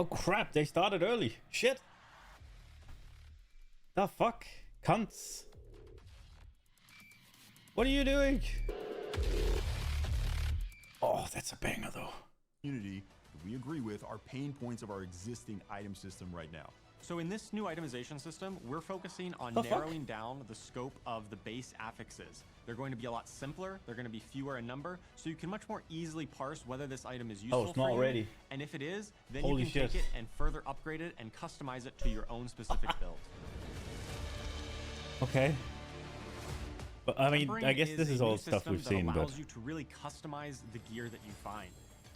Oh crap, they started early. Shit. The fuck? Cunts. What are you doing? Oh, that's a banger though. Community that we agree with are pain points of our existing item system right now. So in this new itemization system, we're focusing on The fuck? narrowing down the scope of the base affixes. They're going to be a lot simpler, they're going to be fewer in number, so you can much more easily parse whether this item is useful it's for not you. ready. And if it is, then Holy you can shit. take it and further upgrade it and customize it to your own specific build. Okay. But I mean, Tempering I guess this a is new all stuff system we've that seen, but allows you to really customize the gear that you find.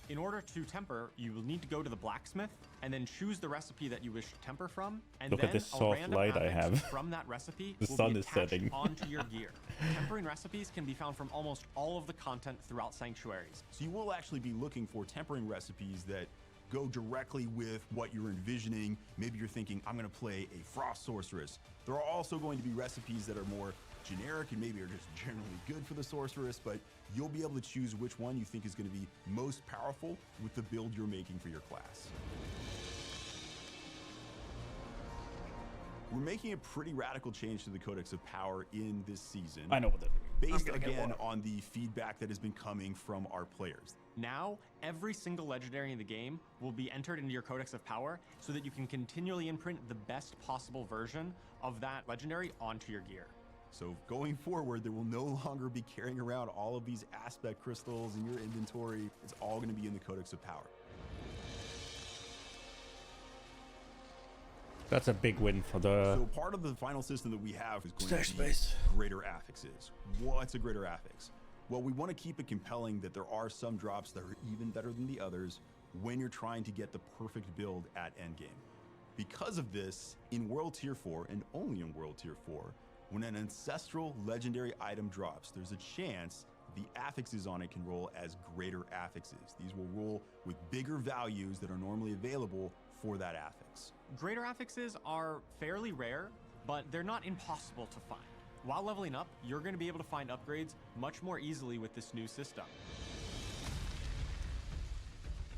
In order to temper, you will need to go to the blacksmith and then choose the recipe that you wish to temper from. And Look then at this a soft random light I affix have. from that recipe The will sun be is attached setting. onto your gear. Tempering recipes can be found from almost all of the content throughout sanctuaries. So you will actually be looking for tempering recipes that go directly with what you're envisioning. Maybe you're thinking, I'm gonna play a frost sorceress. There are also going to be recipes that are more generic and maybe are just generally good for the sorceress, but you'll be able to choose which one you think is gonna be most powerful with the build you're making for your class. We're making a pretty radical change to the Codex of Power in this season. I know what that means. Based again on the feedback that has been coming from our players. Now, every single legendary in the game will be entered into your Codex of Power so that you can continually imprint the best possible version of that legendary onto your gear. So going forward, there will no longer be carrying around all of these aspect crystals in your inventory. It's all going to be in the Codex of Power. That's a big win for the So part of the final system that we have is going stash to be space. greater affixes. What's a greater affix? Well, we want to keep it compelling that there are some drops that are even better than the others when you're trying to get the perfect build at endgame. Because of this, in World Tier 4, and only in World Tier 4, when an ancestral legendary item drops, there's a chance the affixes on it can roll as greater affixes. These will roll with bigger values that are normally available for that affix. Greater affixes are fairly rare, but they're not impossible to find. While leveling up, you're going to be able to find upgrades much more easily with this new system.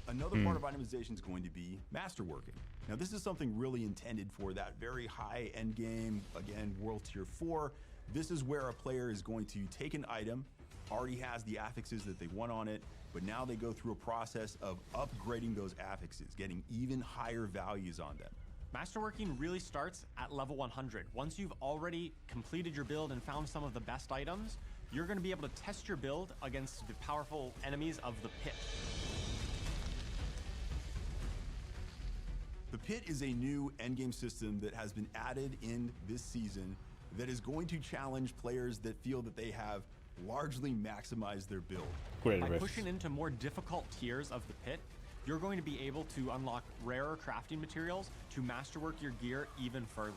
Another part of itemization is going to be masterworking. Now, this is something really intended for that very high end game, again, World Tier 4. This is where a player is going to take an item, already has the affixes that they want on it, but now they go through a process of upgrading those affixes, getting even higher values on them. Masterworking really starts at level 100. Once you've already completed your build and found some of the best items, you're going to be able to test your build against the powerful enemies of the pit. The pit is a new endgame system that has been added in this season that is going to challenge players that feel that they have largely maximized their build. great By risk. pushing into more difficult tiers of the pit, you're going to be able to unlock rarer crafting materials to masterwork your gear even further.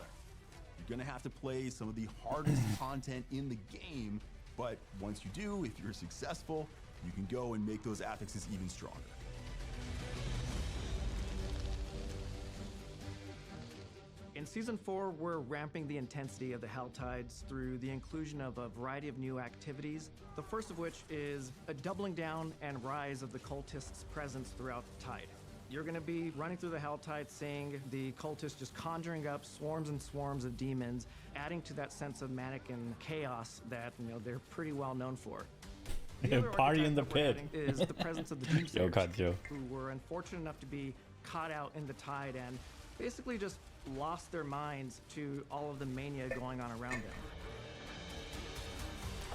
You're gonna have to play some of the hardest content in the game, but once you do, if you're successful, you can go and make those affixes even stronger. In Season 4, we're ramping the intensity of the Hell Tides through the inclusion of a variety of new activities, the first of which is a doubling down and rise of the cultists' presence throughout the tide. You're going to be running through the Hell Tide, seeing the cultists just conjuring up swarms and swarms of demons, adding to that sense of manic and chaos that, they're pretty well known for. The other Party in archetype the that we're pit. adding is the presence of the Yo, Doomsayers, Kanjo. who were unfortunate enough to be caught out in the tide and basically just lost their minds to all of the mania going on around them.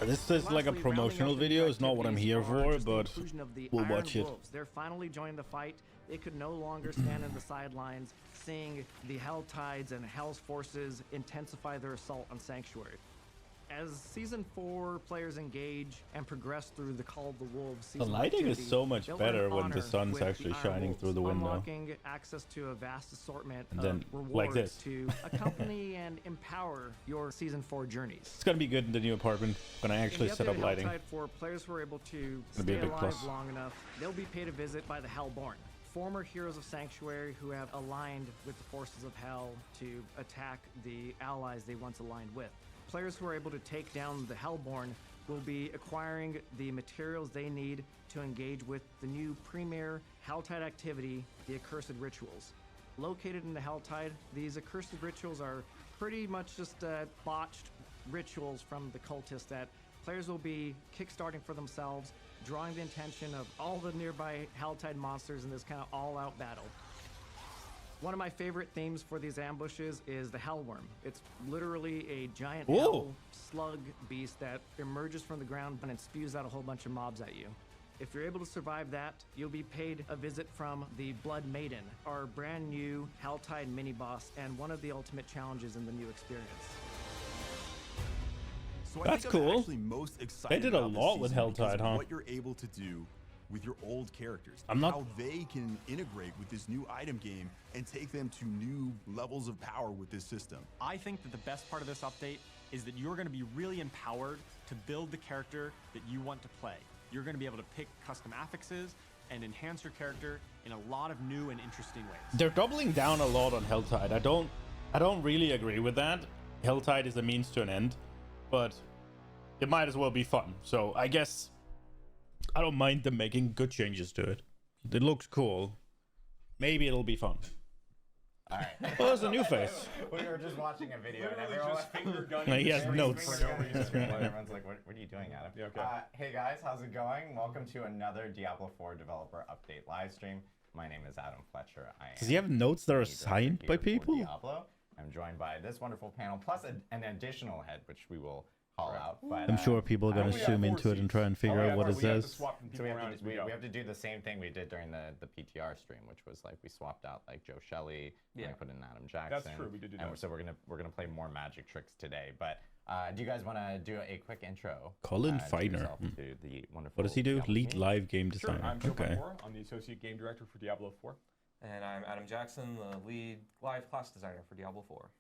This is like a Lastly, promotional rounding out the video. new It's not what I'm activities here are for, just the but inclusion of the we'll Iron watch it. Wolves. They're finally joining the fight. They could no longer stand in the sidelines, seeing the Hell Tides and Hell's forces intensify their assault on Sanctuary. As Season 4 players engage and progress through the Call of the Wolves The season lighting is activity, so much they'll better earn when the honor sun's with the actually Iron shining Wolves, through the window. unlocking access to a vast assortment And of then, rewards like this. to accompany and empower your Season 4 journeys. It's gonna be good in the new apartment. Gonna actually In the set up updated lighting. Helltide, for players who are able to Gonna be a stay big alive plus. long enough, they'll be paid a visit by the Hellborn, former heroes of Sanctuary who have aligned with the forces of Hell to attack the allies they once aligned with. Players who are able to take down the Hellborn will be acquiring the materials they need to engage with the new premier Helltide activity, the Accursed Rituals. Located in the Helltide, these Accursed Rituals are pretty much just botched rituals from the cultists that players will be kickstarting for themselves, drawing the attention of all the nearby Helltide monsters in this kind of all-out battle. One of my favorite themes for these ambushes is the Hellworm. It's literally a giant hell slug beast that emerges from the ground and it spews out a whole bunch of mobs at you. If you're able to survive that, you'll be paid a visit from the Blood Maiden, our brand new Helltide mini-boss and one of the ultimate challenges in the new experience. So That's I think cool. I'm actually most excited did a about this lot with season because Helltide, of huh? what you're able to do with your old characters. I'm not- How they can integrate with this new item game and take them to new levels of power with this system. I think that the best part of this update is that you're going to be really empowered to build the character that you want to play. You're going to be able to pick custom affixes and enhance your character in a lot of new and interesting ways. They're doubling down a lot on Helltide. I don't really agree with that. Helltide is a means to an end, but it might as well be fun. So I guess I don't mind them making good changes to it. It looks cool. Maybe it'll be fun. All right. Oh, there's a new face. We were just watching a video and Literally everyone just finger gunning. No, he has the screen notes. for no reason. Everyone's like, what are you doing, Adam? Yeah, okay. Hey guys, how's it going? Welcome to another Diablo 4 developer update live stream. My name is Adam Fletcher. Does he have notes that are the director signed here by for people? Diablo. I'm joined by this wonderful panel, plus an additional head, which we will call out. But, I'm sure people are going only to have zoom 4 into it and seats. try and figure Oh, yeah, out what right, it we have to says. swap from So people we around have, as to, we go. we have to do the same thing we did during the PTR stream, which was like we swapped out like Joe Shelley, and we put in Adam Jackson. true, we did do and that. So we're gonna play more magic tricks today. But do you guys want to do a quick intro? Colin to Feiner. yourself, to the wonderful What does he do? Diablo Lead team? live game Sure, designer. I'm Joe Okay. Moore. I'm the Associate Game Director for Diablo 4. And I'm Adam Jackson, the lead live class designer for Diablo 4.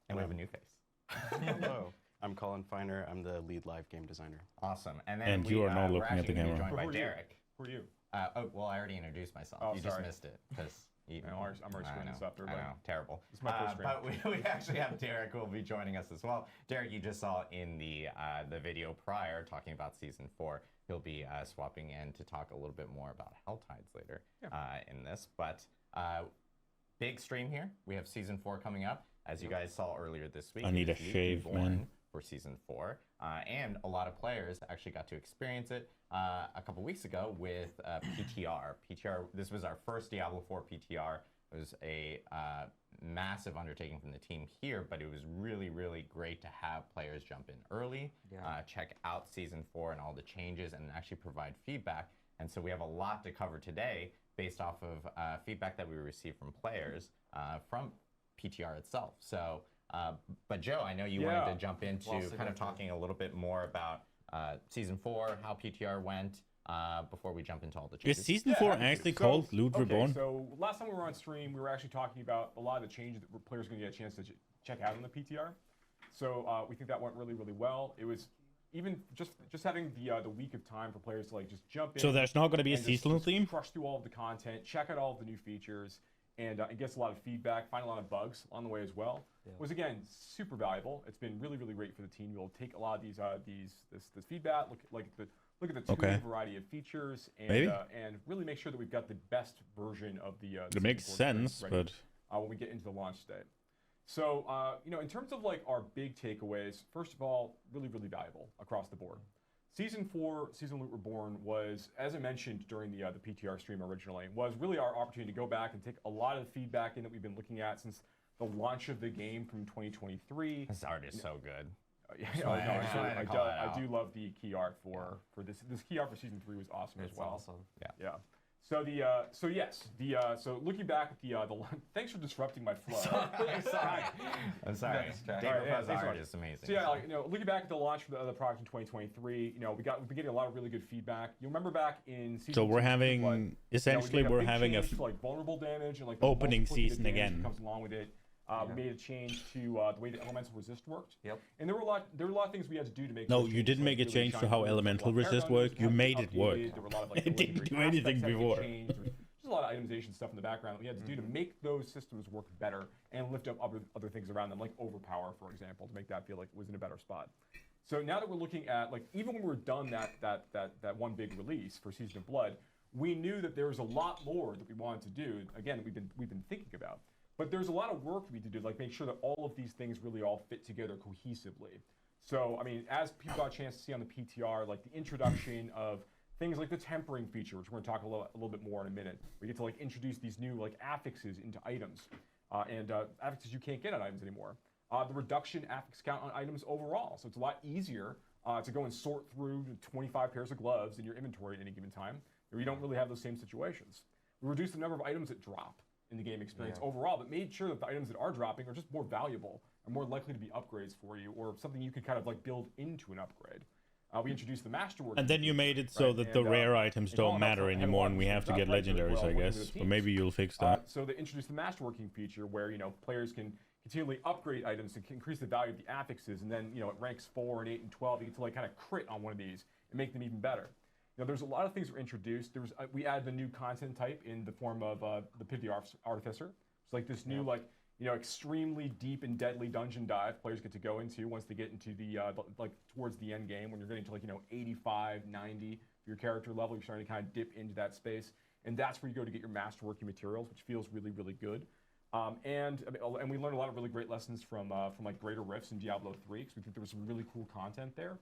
And we have a new face. Hello, I'm Colin Feiner. I'm the lead live game designer. Awesome. And then And we, you are not we're looking at the actually gonna be camera. joined by Who are you? Derek. Who are you? Oh, well, I already introduced myself. Oh, You sorry. just missed it because I'm already screwing this up, I everybody. know, terrible. This is my first But we actually have Derek who will be joining us as well. Derek, you just saw in the video prior talking about season 4. He'll be swapping in to talk a little bit more about Helltides later in this. But big stream here. We have season 4 coming up. As you guys saw earlier this week, I need it a is League shave, Reborn man. for season 4, and a lot of players actually got to experience it a couple weeks ago with PTR. PTR. This was our first Diablo 4 PTR. It was a massive undertaking from the team here, but it was really, really great to have players jump in early, check out season 4 and all the changes, and actually provide feedback. And so we have a lot to cover today based off of feedback that we received from players from PTR itself. So, but Joe, I know you wanted to jump into kind of talking a little bit more about season 4, how PTR went, before we jump into all the Is changes. season 4 actually called Loot Reborn? So last time we were on stream, we were actually talking about a lot of the changes that players are going to get a chance to check out on the PTR. So we think that went really, really well. It was even just having the week of time for players to like just jump in. So there's not going to be a and seasonal just theme? crush through all of the content, check out all of the new features, and it gets a lot of feedback, find a lot of bugs on the way as well. Was again super valuable. It's been really, really great for the team. We'll take a lot of this feedback, look at the tuning variety of features, and really make sure that we've got the best version of the. It makes sense, ready, but when we get into the launch state. So in terms of like our big takeaways, first of all, really, really valuable across the board. Season 4, Season Loot Reborn was, as I mentioned during the PTR stream originally, was really our opportunity to go back and take a lot of the feedback in that we've been looking at since the launch of the game from 2023. This art is so good. I do love the key art for this. This key art for season 3 was awesome as well. Awesome. Yeah. So looking back at the thanks for disrupting my flow. I'm sorry. Jack. Dave All right, yeah, Rapa's thanks, art Mike. is amazing. So yeah, looking back at the launch for the other product in 2023, we've been getting a lot of really good feedback. You remember back in season so we're 2, having essentially we're having a like vulnerable damage and like the opening multiplicative season damage again. that comes along with it. We made a change to the way the elemental resist worked. Yep. And there were a lot of things we had to do to make. No, those you changes, didn't like, make a really change to shine how through. elemental Well, resist Paragon worked. was You updated. made it work. There were a lot of, like, It didn't delivery do anything aspects that had to before. get changed. There's a lot of itemization stuff in the background that we had to do to make those systems work better and lift up other things around them, like overpower, for example, to make that feel like it was in a better spot. So now that we're looking at, like, even when we're done that one big release for Season of Blood, we knew that there was a lot more that we wanted to do. Again, we've been thinking about, but there's a lot of work we need to do, like make sure that all of these things really all fit together cohesively. So, I mean, as people got a chance to see on the PTR, like the introduction of things like the tempering feature, which we're going to talk a little bit more in a minute. We get to like introduce these new like affixes into items, and affixes you can't get on items anymore. The reduction affix count on items overall, so it's a lot easier to go and sort through 25 pairs of gloves in your inventory at any given time, where you don't really have those same situations. We reduced the number of items that drop in the game experience overall, but made sure that the items that are dropping are just more valuable and more likely to be upgrades for you, or something you could kind of like build into an upgrade. We introduced the masterwork. And then you made it so that the rare items don't matter anymore, and we have to get legendaries, I guess. But maybe you'll fix that. So they introduced the masterworking feature, where players can continually upgrade items to increase the value of the affixes, and then at ranks 4 and 8 and 12, you get to like kind of crit on one of these and make them even better. There's a lot of things that were introduced. We added the new content type in the form of the Pit of the Artificer. It's like this new extremely deep and deadly dungeon dive players get to go into once they get into the like towards the end game, when you're getting to like 85, 90 for your character level. You're starting to kind of dip into that space, and that's where you go to get your masterworking materials, which feels really, really good. And we learned a lot of really great lessons from like Greater Rifts in Diablo 3, because we think there was some really cool content there.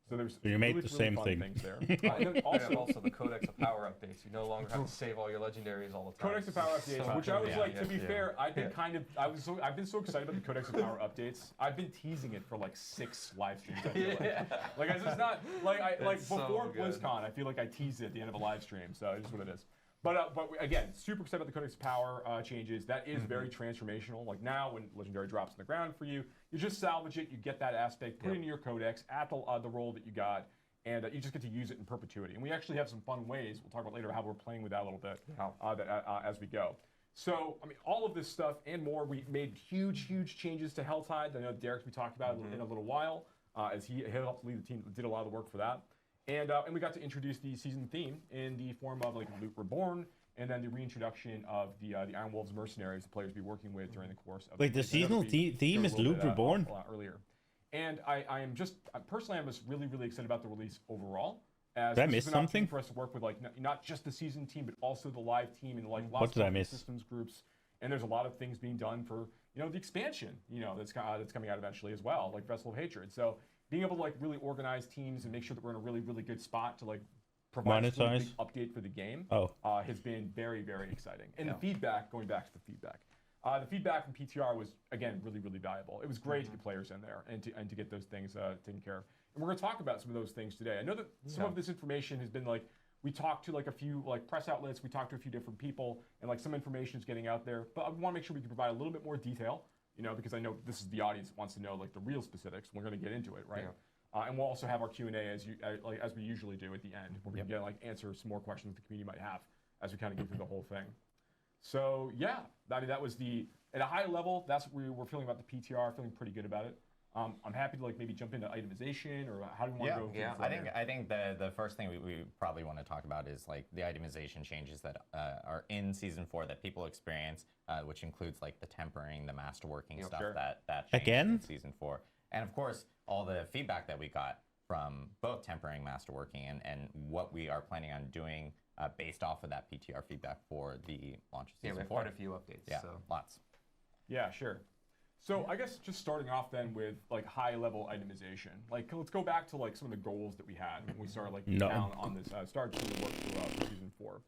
So there's you made the same thing. Things there. And then also the Codex of Power updates. You no longer have to save all your legendaries all the time. Codex of Power updates, which I was like, to be fair, I've been I've been so excited about the Codex of Power updates. I've been teasing it for like 6 live streams. I feel like it's just not like before BlizzCon. I feel like I teased it at the end of a live stream. So it is what it is. But again, super excited about the Codex of Power changes. That is very transformational. Like now, when Legendary drops on the ground for you, you just salvage it, you get that aspect, put it into your Codex, add the roll that you got, and you just get to use it in perpetuity. And we actually have some fun ways, we'll talk about later, how we're playing with that a little bit as we go. So, I mean, all of this stuff and more, we made huge changes to Helltide. I know Derek's we talked about in a little while, as he helped lead the team, did a lot of the work for that. And we got to introduce the season theme in the form of like Loot Reborn, and then the reintroduction of the Iron Wolves mercenaries the players be working with during the course of. Wait, the seasonal theme is Loot Reborn? A lot earlier, and I am just personally I'm just really excited about the release overall. As did I miss something for us to work with like not just the season team, but also the live team and like lots of systems groups. And there's a lot of things being done for the expansion that's coming out eventually as well, like Vessel of Hatred. So being able to like really organize teams and make sure that we're in a really good spot to like provide a really big update for the game has been very exciting. And the feedback, going back to the feedback from PTR was again really valuable. It was great to get players in there and to get those things taken care of. And we're going to talk about some of those things today. I know that some of this information has been like, we talked to like a few like press outlets, we talked to a few different people, and like some information is getting out there. But I want to make sure we can provide a little bit more detail. Because I know this is the audience that wants to know like the real specifics. We're going to get into it, right? Yeah. And we'll also have our Q&A as we usually do at the end. We're going to answer some more questions the community might have as we kind of get through the whole thing. So yeah, I mean that was at a high level. That's what we're feeling about the PTR. Feeling pretty good about it. I'm happy to like maybe jump into itemization, or how do we want to go? Yeah, I think the first thing we probably want to talk about is like the itemization changes that are in season 4 that people experience, which includes like the tempering, the masterworking stuff that changed in season 4, and of course all the feedback that we got from both tempering, masterworking, and what we are planning on doing based off of that PTR feedback for the launch of season 4. Yeah, we have quite a few updates. Yeah, lots. Yeah, sure. So I guess just starting off then with like high level itemization. Like let's go back to like some of the goals that we had when we started like down on this started to work through season 4.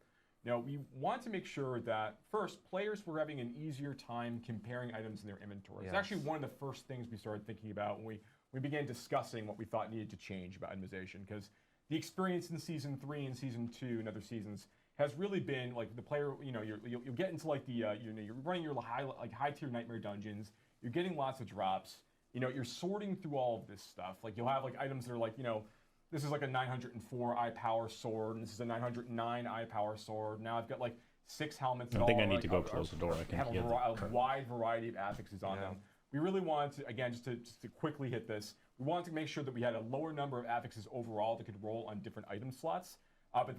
Now we want to make sure that first players were having an easier time comparing items in their inventory. It's actually one of the first things we started thinking about when we began discussing what we thought needed to change about itemization, because the experience in season 3 and season 2 and other seasons has really been like the player. You'll get into like the you're running your high tier nightmare dungeons. You're getting lots of drops. You're sorting through all of this stuff. Like you'll have like items that are like, this is like a 904 eye power sword, and this is a 909 eye power sword. Now I've got like 6 helmets. I think I need to go close the door. I can have a wide variety of affixes on them. We really wanted to, again, just to quickly hit this, we wanted to make sure that we had a lower number of affixes overall that could roll on different item slots. But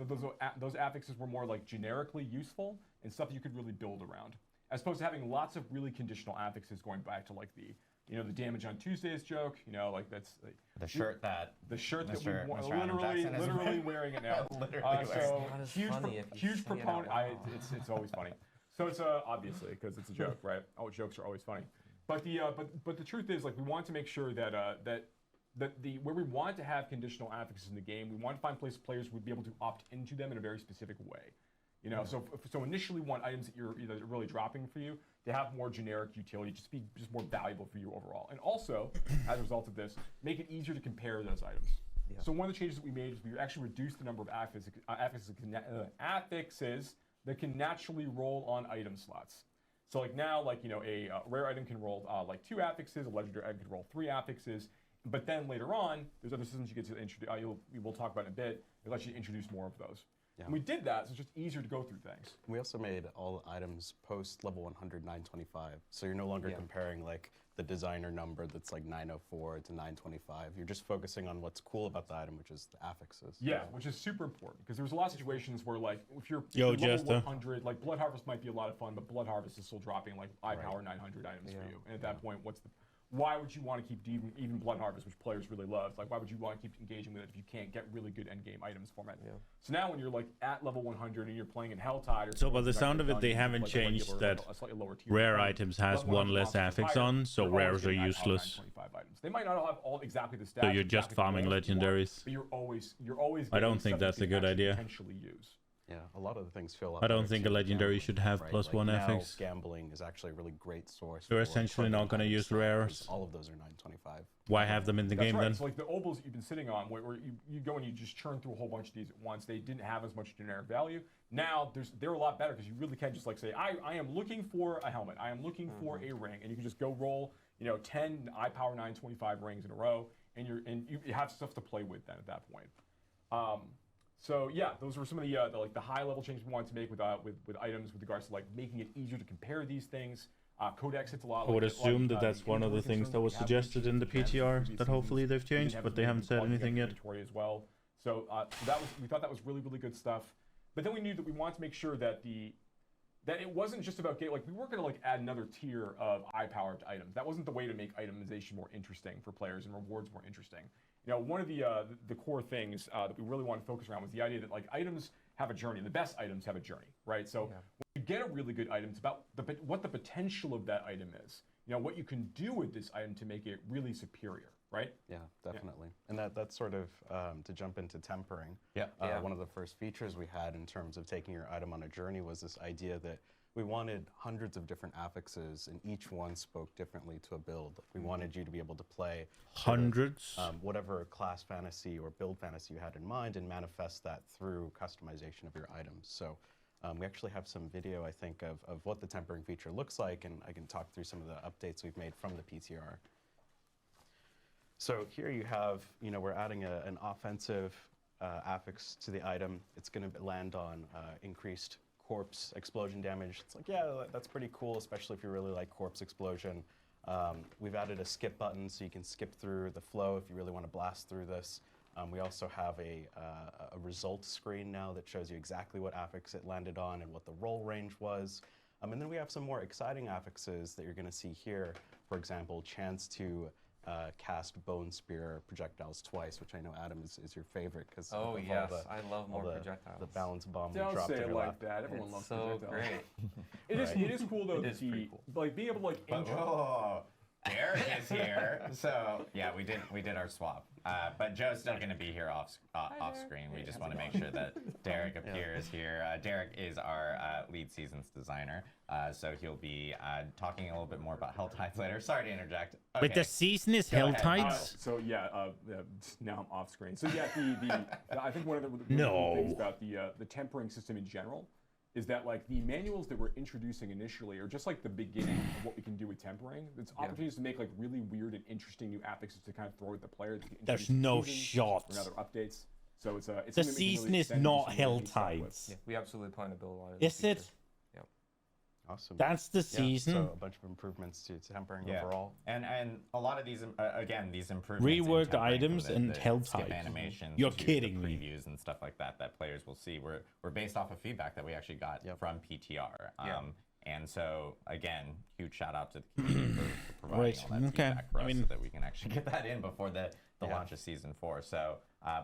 those affixes were more like generically useful and stuff you could really build around, as opposed to having lots of really conditional affixes going back to like the You know, the damage on Tuesdays joke. You know, like that's like, The shirt that Mr. we Mr. Adam literally Jackson is literally wearing it now. Literally So wearing Not as huge, funny if you huge say it proponent. out loud. It's always funny. So it's obviously because it's a joke, right? Oh, jokes are always funny. But the truth is, like, we want to make sure that where we want to have conditional affixes in the game, we want to find places players would be able to opt into them in a very specific way. You know, so initially want items that you're really dropping for you to have more generic utility, just more valuable for you overall. And also, as a result of this, make it easier to compare those items. Yeah. So one of the changes that we made is we actually reduced the number of affixes that can naturally roll on item slots. So like now, like, you know, a rare item can roll like 2 affixes, a legendary item can roll 3 affixes, but then later on, there's other systems you get to introduce. We'll talk about in a bit. It lets you introduce more of those. Yeah. And we did that, so it's just easier to go through things. We also made all items post level 100 925, so you're no longer comparing like the designer number that's like 904 to 925. You're just focusing on what's cool about the item, which is the affixes. Yeah, which is super important because there's a lot of situations where, like, if you're Yo, level Jester. 100, like Blood Harvest might be a lot of fun, but Blood Harvest is still dropping like power 900 items for you. And at that point, why would you want to keep even Blood Harvest, which players really love? Like, why would you want to keep engaging with it if you can't get really good endgame items from it? Yeah. So now when you're like at level 100 and you're playing in Helltide, So by the sound of it, they haven't changed that rare items has one less affix on, so rares are useless. They might not have all exactly the stats. So you're just farming legendaries. But you're always. I don't getting think stuff that's you a can good actually idea. Potentially use. Yeah, a lot of the things feel. I don't think a legendary should have right? plus like 1 now, affix. Gambling is actually a really great source. You're for essentially not targeting gonna use items, rares. because all of those are 925. Why have them in the That's game right. then? So like the obols that you've been sitting on, where you go and you just churn through a whole bunch of these at once. They didn't have as much generic value. Now they're a lot better because you really can just like say, I am looking for a helmet. I am looking for a ring, and you can just go roll 10 iPower 925 rings in a row, and you have stuff to play with then at that point. So yeah, those were some of the high level changes we wanted to make with items with regards to like making it easier to compare these things. Codex hits a lot. I would assume that that's one of the things that was suggested in the PTR that hopefully they've changed, but they haven't said anything yet. As well. So we thought that was really, really good stuff. But then we knew that we wanted to make sure that that it wasn't just about we weren't going to like add another tier of eye-powered items. That wasn't the way to make itemization more interesting for players and rewards more interesting. You know, one of the core things that we really want to focus around was the idea that like items have a journey. The best items have a journey, right? So when you get a really good item, it's about what the potential of that item is. You know, what you can do with this item to make it really superior, right? Yeah, definitely. And that's sort of to jump into tempering. One of the first features we had in terms of taking your item on a journey was this idea that we wanted hundreds of different affixes, and each one spoke differently to a build. Like, we wanted you to be able to play Hundreds? whatever class fantasy or build fantasy you had in mind and manifest that through customization of your items. So we actually have some video, I think, of what the tempering feature looks like, and I can talk through some of the updates we've made from the PTR. So here you have, we're adding an offensive affix to the item. It's going to land on increased corpse explosion damage. It's like, yeah, that's pretty cool, especially if you really like corpse explosion. We've added a skip button so you can skip through the flow if you really want to blast through this. We also have a result screen now that shows you exactly what affix it landed on and what the roll range was. And then we have some more exciting affixes that you're going to see here. For example, chance to cast Bone Spear projectiles twice, which I know, Adam, is your favorite because I love more projectiles. The balance bomb we Don't dropped say in it your like lap. that. Everyone loves so projectiles. great. It is cool though. It is pretty cool. Like being able to like. Derek is here. So yeah, we did our swap. But Joe's still going to be here off screen. We just want to make sure that Derek appears here. Derek is our lead seasons designer, so he'll be talking a little bit more about Helltides later. Sorry to interject. Okay. Wait, the season is Helltides? So yeah, now I'm off screen. So yeah, I think one of the cool things about the tempering system in general is that like the manuals that we're introducing initially are just like the beginning of what we can do with tempering. It's opportunities to make like really weird and interesting new affixes to kind of throw at the player. There's no shot. Or other updates. So it's the season is not Helltides. Yeah, we absolutely plan to build a lot of Is it? Yep. Awesome. That's the season. So a bunch of improvements to tempering overall. And a lot of these, again, these improvements. Reworked in items and skip Helltides. animations. You're to kidding the me. previews and stuff like that players will see were based off of feedback that we actually got from PTR. And so, again, huge shout out to the community for providing Right. all that Okay. feedback for I us mean- so that we can actually get that in before the launch of Season 4. So,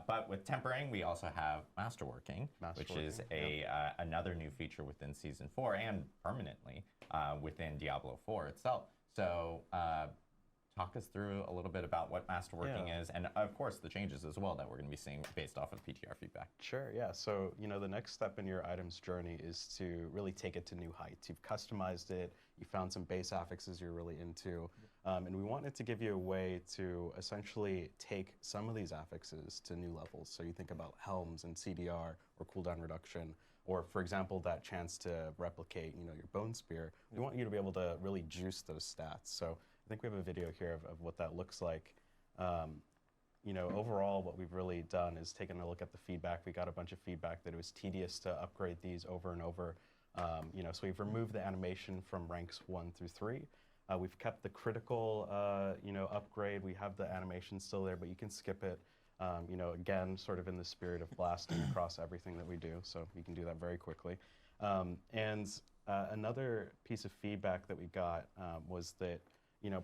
but with tempering, we also have masterworking, which is another new feature within Season 4 and permanently within Diablo 4 itself. So, talk us through a little bit about what masterworking is, and of course the changes as well that we're going to be seeing based off of PTR feedback. Sure, yeah. So, the next step in your item's journey is to really take it to new heights. You've customized it, you found some base affixes you're really into, and we wanted to give you a way to essentially take some of these affixes to new levels. So you think about helms and CDR or cooldown reduction, or for example, that chance to replicate, your bone spear. We want you to be able to really juice those stats. So I think we have a video here of what that looks like. Overall, what we've really done is taken a look at the feedback. We got a bunch of feedback that it was tedious to upgrade these over and over. So we've removed the animation from ranks 1 through 3. We've kept the critical, upgrade. We have the animation still there, but you can skip it. Again, sort of in the spirit of blasting across everything that we do. So you can do that very quickly. Another piece of feedback that we got was that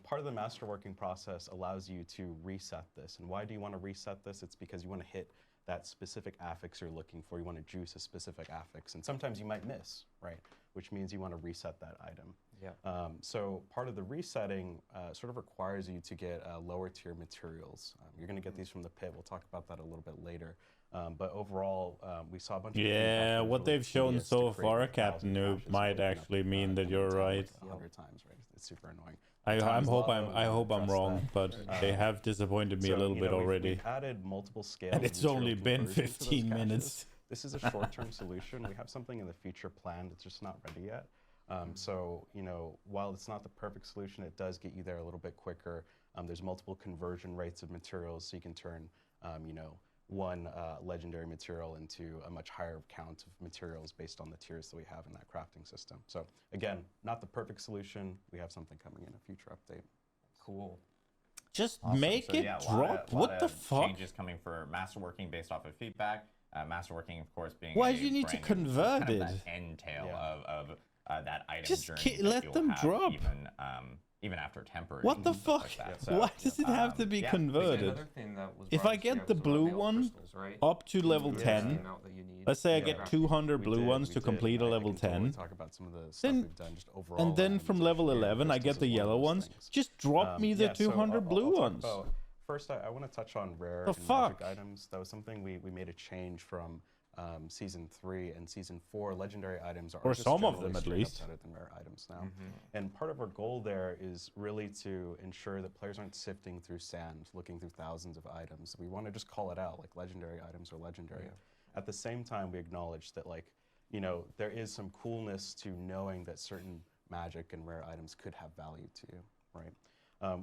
part of the masterworking process allows you to reset this. And why do you want to reset this? It's because you want to hit that specific affix you're looking for. You want to juice a specific affix. And sometimes you might miss, right? Which means you want to reset that item. Yeah. So part of the resetting sort of requires you to get lower tier materials. You're going to get these from the pit. We'll talk about that a little bit later. But overall, we saw a bunch of Yeah, feedback what that was really they've shown tedious to so create far, 1,000 Captain Noob, patches, might open up, actually mean that you're like right. 100 times, right? It's super annoying. I Times hope lava, we I don't hope I'm trust wrong, that. but they have disappointed me a So, little bit we've- already. We've added multiple scales. And of it's only material been conversion to those 15 caches. minutes. This is a short-term solution. We have something in the future planned. It's just not ready yet. So, while it's not the perfect solution, it does get you there a little bit quicker. There's multiple conversion rates of materials, so you can turn, one legendary material into a much higher count of materials based on the tiers that we have in that crafting system. So, again, not the perfect solution. We have something coming in a future update. Cool. Just Awesome. make So, it yeah, drop. lot What the of fuck? Changes coming for masterworking based off of feedback. Masterworking, of course, being Why a do you need to brand new- convert kind of it? that end tail Yeah. of that item Just journey that let you'll them have drop. even after tempering. What the and stuff fuck? like that. So, Why does it have to be yeah, converted? Another thing that was If brought I up, yeah, get the was blue veil one crystals, right? up to level That's 10, the amount that you need. let's say I Yeah. get 200 We blue did, ones we to did. complete a I level can totally 10, talk about some of the stuff then- we've done just overall. and then items from and level share 11 I crystals get is the one of yellow those ones. things. Just drop me the Yeah, so 200 I'll blue talk ones. about- First, I want to touch on rare The and magic fuck? items. That was something we made a change from Season 3 and Season 4. Legendary items are Or just some of generally them, at straight up least. better than rare items now. And part of our goal there is really to ensure that players aren't sifting through sand, looking through thousands of items. We want to just call it out, like legendary items are legendary. At the same time, we acknowledge that, there is some coolness to knowing that certain magic and rare items could have value to you, right?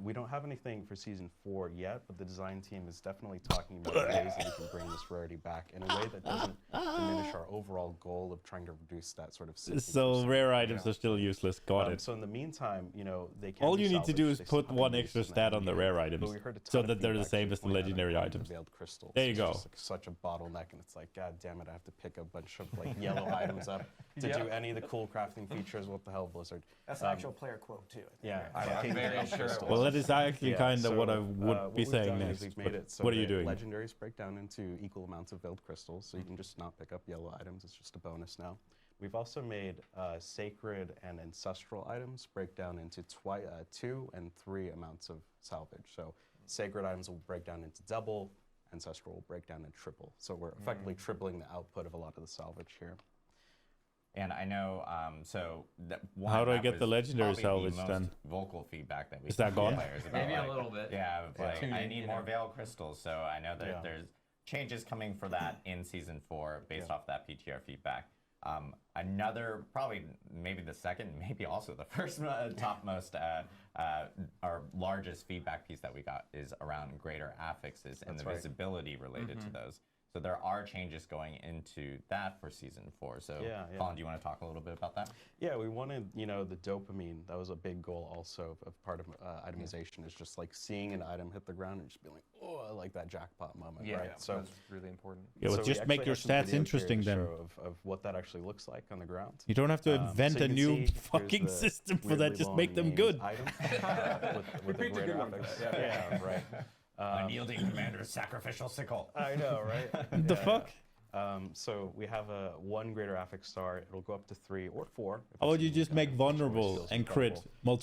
We don't have anything for Season 4 yet, but the design team is definitely talking about ways that we can bring this rarity back in a way that doesn't diminish our overall goal of trying to reduce that sort of sifting So through rare sand. items are still useless. Got it. So in the meantime, they can All be you need to do salvaged. is They still put have one use extra in the stat on the engine, rare but items, we heard a so ton of that they're the feedback same just as the pointing out legendary about items. Veiled crystals. There you It's go. just, such a bottleneck, and it's like, God damn it, I have to pick a bunch of yellow items up to Yeah. do any of the cool crafting features. What the hell, Blizzard? That's an actual player quote, too. Yeah, I'm picking very up sure it crystals. Well, that is actually Yeah, kind of what I so, would what be we've saying done is next. we've made but it so what are you that doing? Legendaries break down into equal amounts of veiled crystals, so you can just not pick up yellow items. It's just a bonus now. We've also made sacred and ancestral items break down into 2 and 3 amounts of salvage. So sacred items will break down into double, ancestral will break down into triple. So we're effectively tripling the output of a lot of the salvage here. And I know, How do I that get the was legendary probably salvage the most then? vocal feedback that we Is that get from gone? players about, Maybe a little bit. Yeah, I Tuning, need you more know. veil crystals. So I know that Yeah. there's changes coming for that in Season 4 based off that PTR feedback. Another, probably maybe the second, maybe also the first topmost, our largest feedback piece that we got is around greater affixes and That's the right. visibility related to those. So there are changes going into that for Season 4. So Yeah. Colin, do you want to talk a little bit about that? Yeah, we wanted, the dopamine. That was a big goal also of part of itemization, is just like seeing an item hit the ground and just being like, oh, I like that jackpot moment, right? So that's really important. Yeah, well, we just actually make your have some stats videos here interesting to then. show of what that actually looks like on the ground. You don't have to invent So you a can new see here's fucking the system for weirdly that. Just long make them named good. items, with the picked a greater good one for affix. that, Yeah, right. Unyielding Commander's sacrificial sickle. I know, right? The fuck? So we have a 1 greater affix star. It'll go up to 3 or 4. if How would it's you unique just make item, which always vulnerable feels and crit incredible.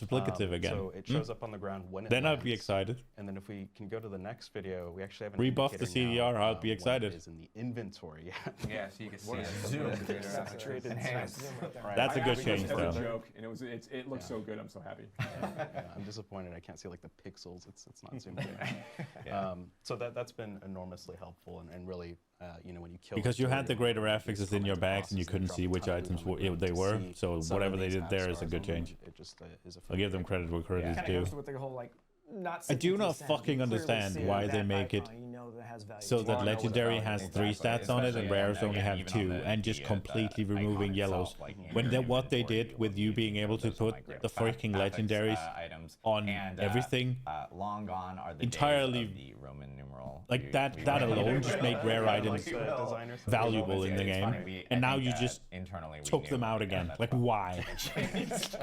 multiplicative again? So it shows up on the ground when it Then I'd be lands. excited. And then if we can go to the next video, we actually have an Rebuff the indicator CDR, now, I'd be when it excited. is in the inventory. Yeah, so you can see What it. is Zoom. Saturated Enhance. zoom. Right. That's a I good asked this change, as though. a joke, and it looks so good. I'm so happy. Yeah, I'm disappointed. I can't see like the pixels. It's not zoomed in. So that's been enormously helpful and really, when you kill. Because you had the greater affixes affixes in your bags and you couldn't see which items they were. So whatever they did there is a good change. It just is a I'll give them credit where credit is Kind due. of goes with the whole like not. I do sticking to not the fucking sand. You clearly understand see why that they make it icon, you know that has value so to that it. what the legendary value has is. 3 stats on it and rares only again, have even on 2, the- and just the completely icon removing yellows. itself, like, in When your what they inventory, did with you you'll being able to those put migrate the freaking affix, legendaries items. on And, everything, long gone are the entirely- days of the Roman numeral. like We- that we that were- alone just made rare Like items the designer said. valuable in the It's game. funny, I And now think, you just internally we took knew, them out again. that's Like, probably why? changed.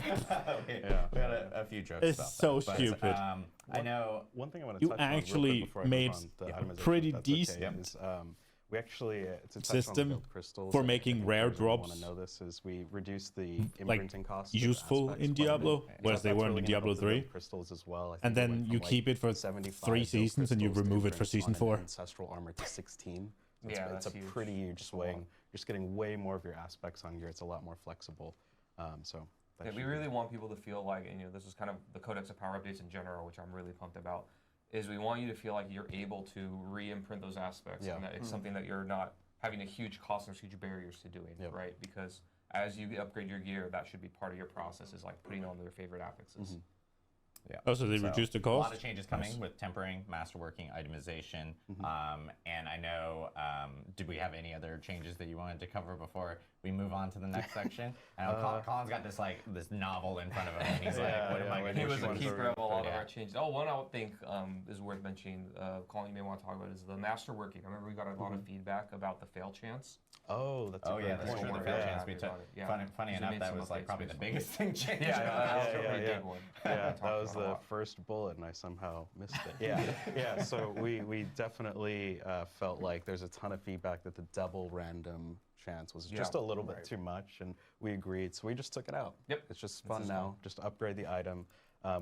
we Yeah. had a few jokes It's about so that. But, stupid. I know One thing I want to You touch on real quick actually before I move made on to a itemization, pretty if that's okay, decent is, we actually to touch on the system build crystals, for I making think rare viewers will drops, wanna know this is we reduced the like, imprinting costs of useful aspects in quite a bit. Diablo, So whereas they that's weren't really in gonna help Diablo the build 3. crystals as well. I think And we then went you from, keep like, it for 75 3 build seasons and you crystals to remove it for imprints season on an 4. ancestral armor to 16. So Yeah, it's that's a huge. pretty huge swing. You're just getting way more of your aspects on gear. It's a lot more flexible. So that Yeah, we should be- really want people to feel like, and this is kind of the Codex of Power updates in general, which I'm really pumped about, is we want you to feel like you're able to re-imprint those aspects, Yeah. and that it's something that you're not having a huge cost and huge barriers to doing, Yep. right? Because as you upgrade your gear, that should be part of your process, is like putting on their favorite affixes. Yeah. Oh, so they reduced the A lot cost? of changes coming Nice. with tempering, masterworking, itemization. And I know, did we have any other changes that you wanted to cover before we move on to the next section? I know Colin's got this novel in front of him, and he's like, what am I going He to was do? a ones key are for a lot of yeah. our changes. Oh, one I think is worth mentioning, Colin, you may want to talk about, is the masterworking. I remember we got a lot of feedback about the fail chance. Oh, that's a Oh great yeah, that's point. true. The more fail about chance it. we took. Yeah. Funny Because we enough, made that some was like updates probably the based on biggest thing changed. Yeah, that was a yeah, pretty yeah. big one. Yeah, We that talked was about a the lot. first bullet, and I somehow missed it. Yeah. So we definitely felt like there's a ton of feedback that the double random chance was just a little bit too much, and we agreed. So we just took it out. Yep. It's just It's fun just now. fun. Just upgrade the item.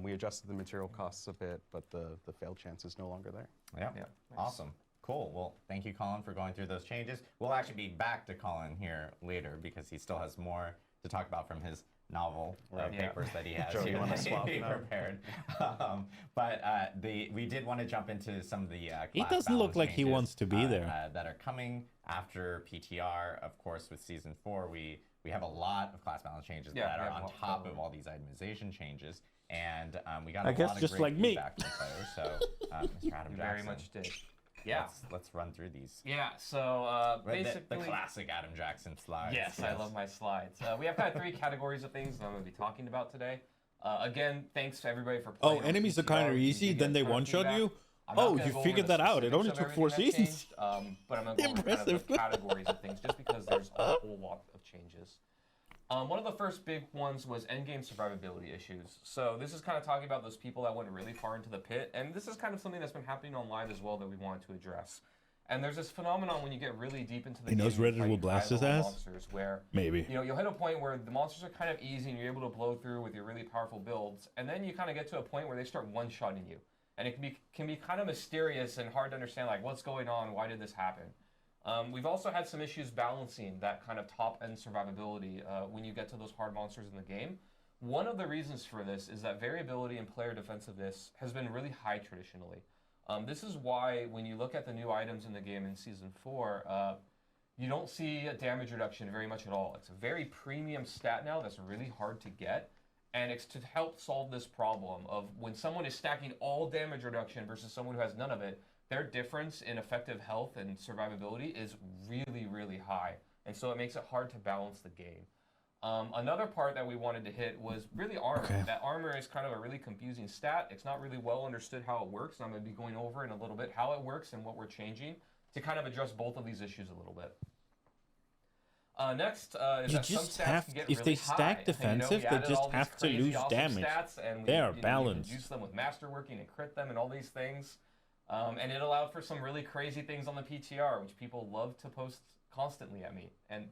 We adjusted the material costs a bit, but the fail chance is no longer there. Yeah. Yeah. Awesome. Cool. Well, thank you, Colin, for going through those changes. We'll actually be back to Colin here later because he still has more to talk about from his novel papers that he has Joe, you here wanna that swap he now? prepared. But we did want to jump into some of the He class doesn't look balance like he changes, wants to be there. that are coming after PTR. Of course, with Season 4, we have a lot of class balance changes Yeah, that we are have a on lot top going of all these itemization changes. And we got I a guess lot of just great like me. feedback from players. So, Mr. Adam You Jackson, very much did. Yeah. let's run through these. Yeah, so Right, basically... the classic Adam Jackson slides. Yes, I love my slides. We have kind of 3 categories of things that I'm going to be talking about today. Again, thanks to everybody for playing. Oh, on enemies are PTR. kind of We easy, did get then a they ton of one-shot feedback. you? I'm not Oh, gonna you go over figured the that out. It specifics only of took everything 4 that seasons. changed, but I'm going to go over kind of Impressive. the categories of things just because there's a whole lot of changes. One of the first big ones was endgame survivability issues. So this is kind of talking about those people that went really far into the pit, and this is kind of something that's been happening online as well that we wanted to address. And there's this phenomenon when you get really deep into the He knows game, Reddit will fighting blast his high-level ass? monsters where Maybe. you'll hit a point where the monsters are kind of easy and you're able to blow through with your really powerful builds, and then you kind of get to a point where they start one-shotting you. And it can be kind of mysterious and hard to understand, like, what's going on, why did this happen? We've also had some issues balancing that kind of top-end survivability when you get to those hard monsters in the game. One of the reasons for this is that variability in player defensiveness has been really high traditionally. This is why when you look at the new items in the game in Season 4, you don't see a damage reduction very much at all. It's a very premium stat now that's really hard to get, and it's to help solve this problem of when someone is stacking all damage reduction versus someone who has none of it, their difference in effective health and survivability is really, really high. And so it makes it hard to balance the game. Another part that we wanted to hit was really armor. Okay. That armor is kind of a really confusing stat. It's not really well understood how it works. And I'm going to be going over in a little bit how it works and what we're changing to kind of address both of these issues a little bit. Next is You that some just stats have can get if really they stack high. defensive, we they added just all these have to crazy lose awesome damage. Stats, and They are you balanced. can use them with masterworking and crit them and all these things. And it allowed for some really crazy things on the PTR, which people love to post constantly at me. And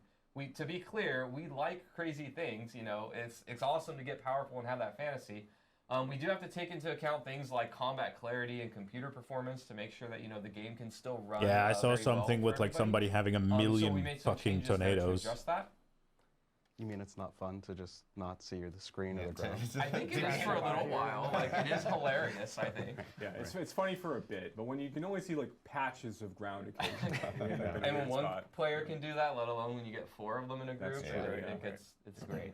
to be clear, we like crazy things. You know, it's awesome to get powerful and have that fantasy. We do have to take into account things like combat clarity and computer performance to make sure that the game can still run. Yeah, I saw very well something for with like everybody. somebody having a So we million made some fucking changes there to tornadoes. adjust that. You mean it's not fun to just not see the screen or the ground? I think it is for a little while. Like, it is hilarious, I think. Yeah, it's funny for a bit, but when you can only see like patches of ground occasionally. And when one player can do that, let alone when you get 4 of them in a group, That's I true, think yeah. it's great.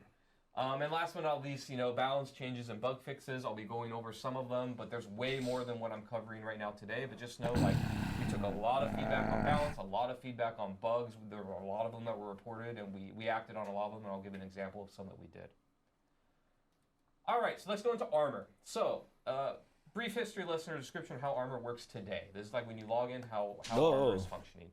And last but not least, balance changes and bug fixes. I'll be going over some of them, but there's way more than what I'm covering right now today. But just know, like, we took a lot of feedback on balance, a lot of feedback on bugs. There were a lot of them that were reported, and we acted on a lot of them, and I'll give an example of some that we did. All right, so let's go into armor. So, brief history, listener description of how armor works today. This is like when you log in, how armor is functioning.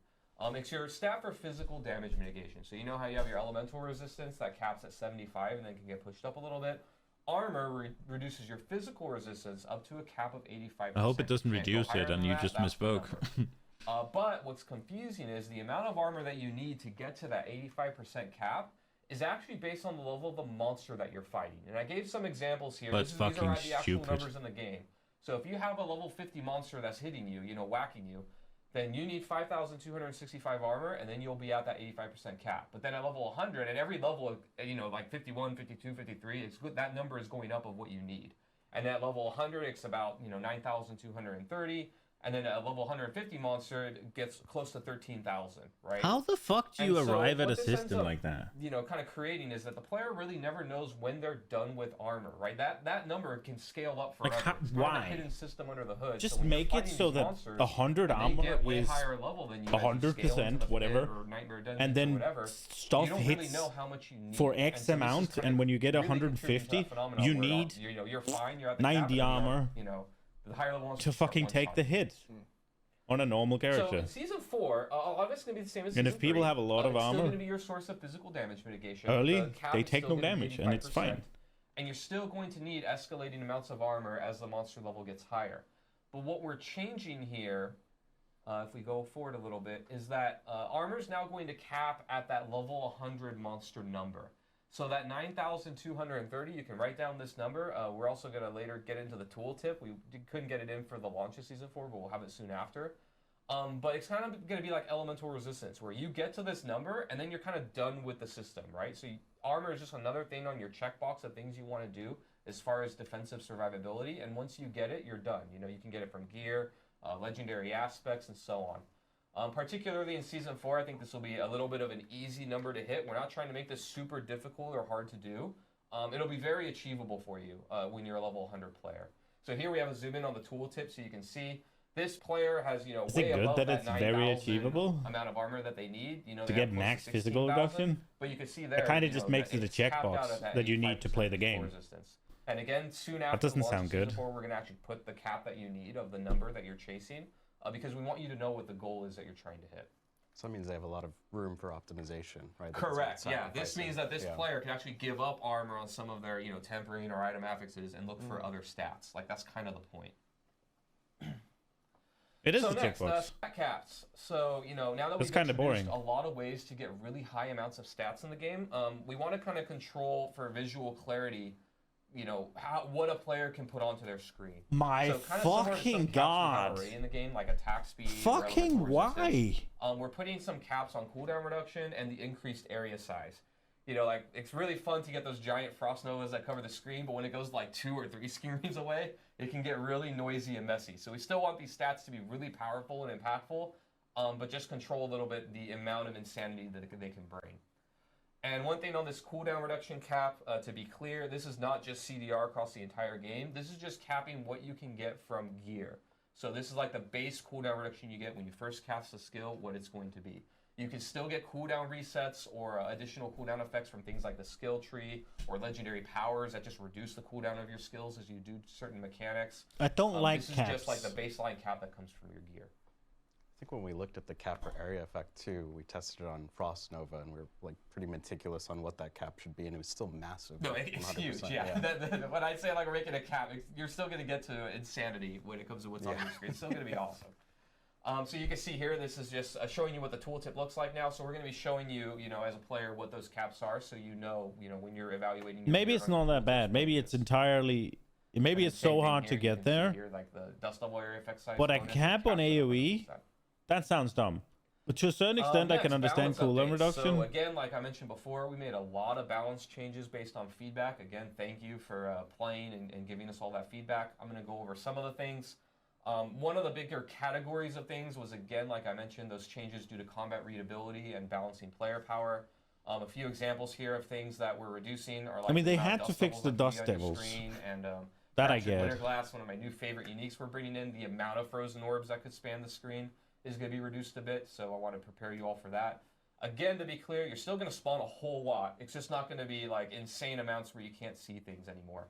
It's your stat for physical damage mitigation. So you know how you have your elemental resistance that caps at 75 and then can get pushed up a little bit? Armor reduces your physical resistance up to a cap of 85%. I hope it doesn't Can't go reduce higher it and than you that, just that's the misspoke. number. But what's confusing is the amount of armor that you need to get to that 85% cap is actually based on the level of the monster that you're fighting. And I gave some examples here. That's These are fucking the actual stupid. numbers in the game. So if you have a level 50 monster that's hitting you, whacking you, then you need 5,265 armor, and then you'll be at that 85% cap. But then at level 100, at every level, like 51, 52, 53, it's good, that number is going up of what you need. And at level 100, it's about 9,230. And then at level 150 monster, it gets close to 13,000, right? How the fuck do you And so arrive at what a this ends system up, like that? Kind of creating is that the player really never knows when they're done with armor, right? That number can scale up forever. Like, It's kind of why? a hidden system under the hood. Just so when you're make it fighting so these that monsters, 100 and they armor get way is higher level than you as you 100%, scale into the whatever, pit or Nightmare Dungeons and then or whatever, stuff you don't hits really know how much you need. for And X so this is amount, kind and of when you get really contributing to 150, that phenomenon you where, need you're fine, you're at the 90 cap, and then armor the higher level to fucking take the hit on a normal So character. in season 4, a lot of it's going to be the same as And season if people 3. have a lot of it's armor, still going to be your source of physical damage mitigation. early, The cap they is take still no gonna be damage, and it's 85%, fine. And you're still going to need escalating amounts of armor as the monster level gets higher. But what we're changing here, if we go forward a little bit, is that armor is now going to cap at that level 100 monster number. So that 9,230, you can write down this number. We're also going to later get into the tooltip. We couldn't get it in for the launch of Season 4, but we'll have it soon after. But it's kind of going to be like elemental resistance, where you get to this number, and then you're kind of done with the system, right? So armor is just another thing on your checkbox of things you want to do as far as defensive survivability. And once you get it, you're done. You can get it from gear, legendary aspects, and so on. Particularly in Season 4, I think this will be a little bit of an easy number to hit. We're not trying to make this super difficult or hard to do. It'll be very achievable for you when you're a level 100 player. So here we have a zoom in on the tooltip so you can see this player has, Is way it good above that that it's very 9,000 achievable amount of armor that they need. to they have get close max to physical 16,000, reduction? But you can see there, It kind of just makes it a it's capped out checkbox at that you need to play the 85% game. resistance. And again, soon after doesn't the launch sound of Season good. 4, we're going to actually put the cap that you need of the number that you're chasing, because we want you to know what the goal is that you're trying to hit. So that means they have a lot of room for optimization, right? That's Correct. Yeah. This sacrificing. means that this Yeah. player can actually give up armor on some of their, tempering or item affixes and look for other stats. Like, that's kind of the point. It is So a next, checkbox. stat caps. So, now that That's we've kinda introduced boring. a lot of ways to get really high amounts of stats in the game, we want to kind of control for visual clarity, what a player can put onto their screen. My So kind of similar to some fucking caps we have god. already in the game, like attack speed. or Fucking elemental why? resistance. We're putting some caps on cooldown reduction and the increased area size. It's really fun to get those giant frost novas that cover the screen, but when it goes like 2 or 3 screens away, it can get really noisy and messy. So we still want these stats to be really powerful and impactful, but just control a little bit the amount of insanity that they can bring. And one thing on this cooldown reduction cap, to be clear, this is not just CDR across the entire game. This is just capping what you can get from gear. So this is like the base cooldown reduction you get when you first cast a skill, what it's going to be. You can still get cooldown resets or additional cooldown effects from things like the skill tree or legendary powers that just reduce the cooldown of your skills as you do certain mechanics. I don't like this caps. This is just like the baseline cap that comes from your gear. I think when we looked at the cap for area effect too, we tested it on Frost Nova, and we were like pretty meticulous on what that cap should be, and it was still massive. No, like, it's 100%, huge. Yeah. When I say like making a cap, you're still going to get to insanity when it comes to what's on your screen. It's still going to be awesome. So you can see here, this is just showing you what the tooltip looks like now. So we're going to be showing you, as a player, what those caps are, so when you're evaluating. Maybe it's not that bad. Maybe it's entirely. Maybe it's so hard to get there. Here, like the dust level area effect size But a bonus, cap on AOE, that sounds dumb. But to a certain extent, I can understand cooldown reduction. So again, like I mentioned before, we made a lot of balance changes based on feedback. Again, thank you for playing and giving us all that feedback. I'm going to go over some of the things. One of the bigger categories of things was, again, like I mentioned, those changes due to combat readability and balancing player power. A few examples here of things that we're reducing are like they had to fix the dust devils. And that I get. Winter Glass, one of my new favorite uniques we're bringing in. The amount of frozen orbs that could span the screen is going to be reduced a bit, so I want to prepare you all for that. Again, to be clear, you're still going to spawn a whole lot. It's just not going to be like insane amounts where you can't see things anymore.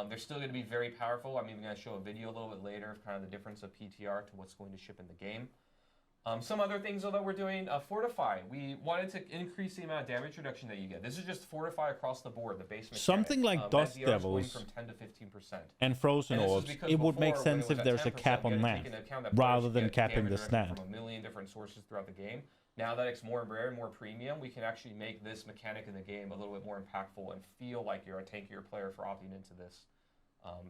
They're still going to be very powerful. I'm even going to show a video a little bit later of kind of the difference of PTR to what's going to ship in the game. Some other things though that we're doing, Fortify. We wanted to increase the amount of damage reduction that you get. This is just Fortify across the board, the base mechanic. Something like Dust SDR is going Devils from 10 to 15%. and Frozen Orbs, it would make sense if there's a cap on math, rather than capping the stat. From a million different sources throughout the game. Now that it's more rare and more premium, we can actually make this mechanic in the game a little bit more impactful and feel like you're a tankier player for opting into this,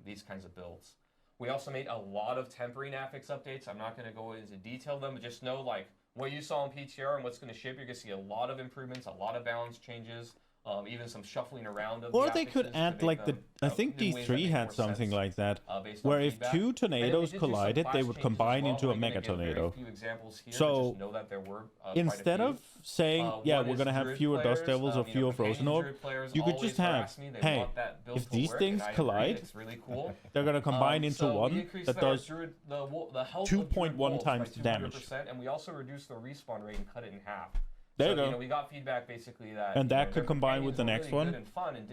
these kinds of builds. We also made a lot of tempering affix updates. I'm not going to go into detail them, but just know like what you saw in PTR and what's going to ship. You're going to see a lot of improvements, a lot of balance changes, even some shuffling around of or the they could add like I think D3 had something like that, where if two tornadoes collided, they would combine into a mega tornado. So instead of saying, yeah, we're going to have fewer Dust Devils or fewer Frozen Orb, you could just have, hey, if these things collide, they're going to combine into one that does 2.1 times the damage. And we also reduced the respawn rate and cut it in half. There you go. We got feedback basically that, and that could combine with the next one,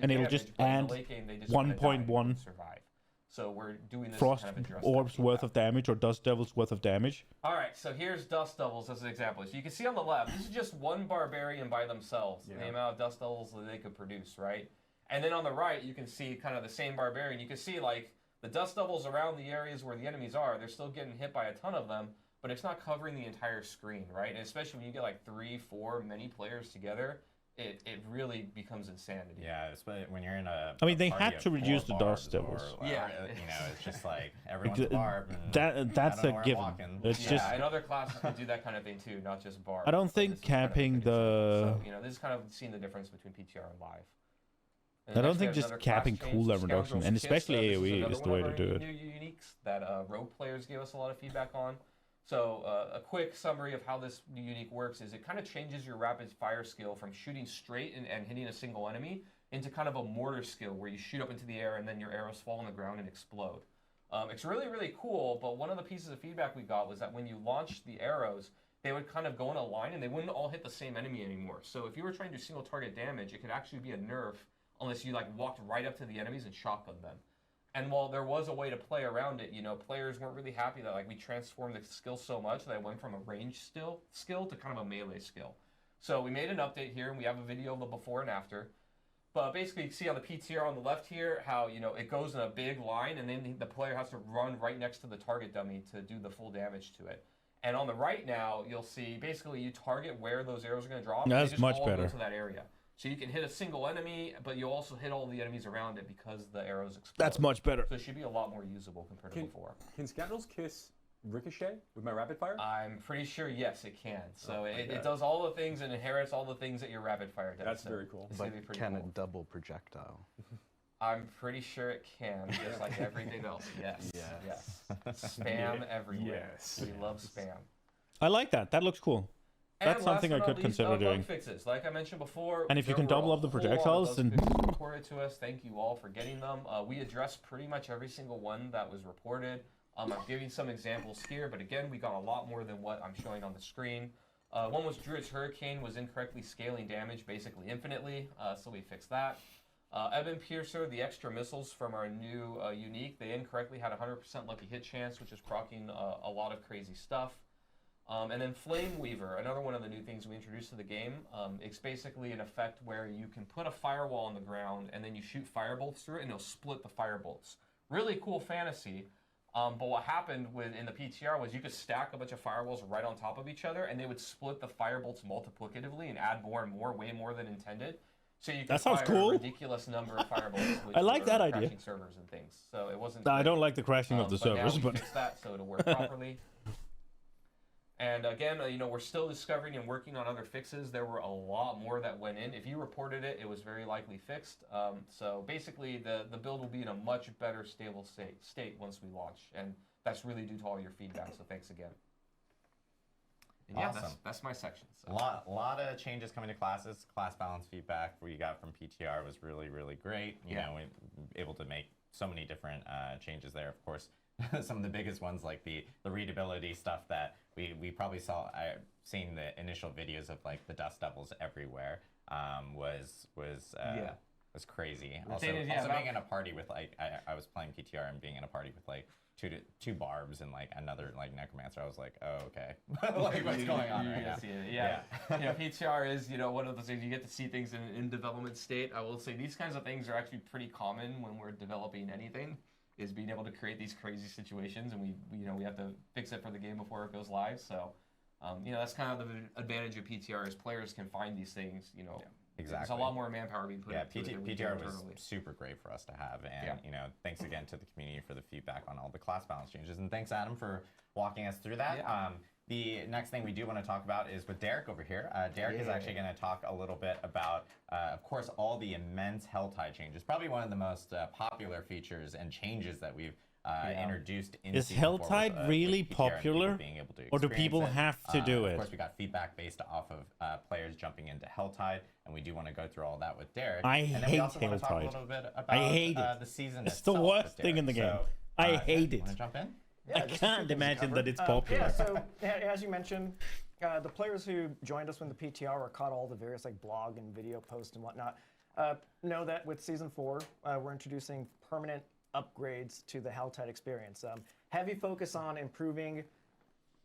and it'll just add 1.1 So we're doing this Frost to kind of address Orbs worth of damage or Dust Devils worth of damage. All right, so here's Dust Devils as an example. So you can see on the left, this is just one barbarian by themselves, the amount of Dust Devils that they could produce, right? And then on the right, you can see kind of the same barbarian. You can see like the Dust Devils around the areas where the enemies are, they're still getting hit by a ton of them, but it's not covering the entire screen, right? And especially when you get like 3, 4, many players together, it really becomes insanity. Yeah, especially when you're in a. I mean, they had to reduce the Dust Devils. Yeah, it's just like everyone's barb. That's a given. It's just. And other classes can do that kind of thing too, not just barb. I don't think capping the. So, this is kind of seeing the difference between PTR and live. I don't think just capping cooldown reduction, and especially AoE, is the way to do it. New uniques that rogue players gave us a lot of feedback on. So a quick summary of how this new unique works is it kind of changes your rapid fire skill from shooting straight and hitting a single enemy into kind of a mortar skill where you shoot up into the air and then your arrows fall on the ground and explode. It's really, really cool, but one of the pieces of feedback we got was that when you launched the arrows, they would kind of go in a line and they wouldn't all hit the same enemy anymore. So if you were trying to do single target damage, it could actually be a nerf unless you like walked right up to the enemies and shotgunned them. And while there was a way to play around it, players weren't really happy that like we transformed the skill so much that it went from a range skill to kind of a melee skill. So we made an update here, and we have a video of the before and after. But basically, you can see on the PTR on the left here how it goes in a big line, and then the player has to run right next to the target dummy to do the full damage to it. And on the right now, you'll see basically you target where those arrows are going to drop. That's much better. Go to that area. So you can hit a single enemy, but you also hit all the enemies around it because the arrows explode. That's much better. So it should be a lot more usable compared to before. Can Scoundrel's Kiss ricochet with my rapid fire? I'm pretty sure yes, it can. So it does all the things and inherits all the things that your rapid fire does. That's very cool. But can it double projectile? I'm pretty sure it can, just like everything else. Yes. Spam everywhere. Yes. We love spam. I like that. That looks cool. That's something I could consider doing. Bug fixes, like I mentioned before. And if you can double up the projectiles, then reported to us. Thank you all for getting them. We addressed pretty much every single one that was reported. I'm giving some examples here, but again, we got a lot more than what I'm showing on the screen. One was Druid's Hurricane was incorrectly scaling damage basically infinitely, so we fixed that. Ebon Piercer, the extra missiles from our new unique, they incorrectly had 100% lucky hit chance, which is proccing a lot of crazy stuff. And then Flame Weaver, another one of the new things we introduced to the game. It's basically an effect where you can put a firewall on the ground and then you shoot firebolts through it and it'll split the firebolts. Really cool fantasy. But what happened in the PTR was you could stack a bunch of firewalls right on top of each other and they would split the firebolts multiplicatively and add more and more, way more than intended. So you could fire cool. a ridiculous number of firebolts. Which I like that idea. crashing servers and things. So it wasn't. I don't like the crashing of the servers, now we but fixed that so it'll work properly. And again, we're still discovering and working on other fixes. There were a lot more that went in. If you reported it, it was very likely fixed. So basically, the build will be in a much better, stable state once we launch. And that's really due to all your feedback, so thanks again. And yeah, Awesome. that's my section. So. A lot of changes coming to classes. Class balance feedback we got from PTR was really, really great. You know, we were able to make so many different changes there. Of course, some of the biggest ones like the readability stuff that we probably saw. Seeing the initial videos of like the Dust Devils everywhere was crazy. Also being in a party with like I was playing PTR and being in a party with like two barbs and like another like necromancer. I was like, oh okay, like what's going on right now? Yeah. PTR is one of those things you get to see things in development state. I will say these kinds of things are actually pretty common when we're developing anything. Is being able to create these crazy situations, and we have to fix it for the game before it goes live. So, that's kind of the advantage of PTR is players can find these things. Exactly. There's a lot more manpower being put into it. PTR was super great for us to have, and thanks again to the community for the feedback on all the class balance changes, and thanks Adam for walking us through that. Yeah. The next thing we do want to talk about is with Derek over here. Derek is actually going to talk a little bit about, of course, all the immense Helltide changes. Probably one of the most popular features and changes that we've introduced in is Season 4 Helltide really popular, or do people have to do it? Of course, we got feedback based off of players jumping into Helltide, and we do want to go through all that with Derek. I and then hate we also want to talk a Helltide. little bit about I hate it. the season It's itself the worst with thing in the game. Derek. I hate it. Want to jump in? I can't imagine that it's popular. So as you mentioned, the players who joined us when the PTR or caught all the various like blog and video posts and whatnot know that with Season 4, we're introducing permanent upgrades to the Helltide experience. Heavy focus on improving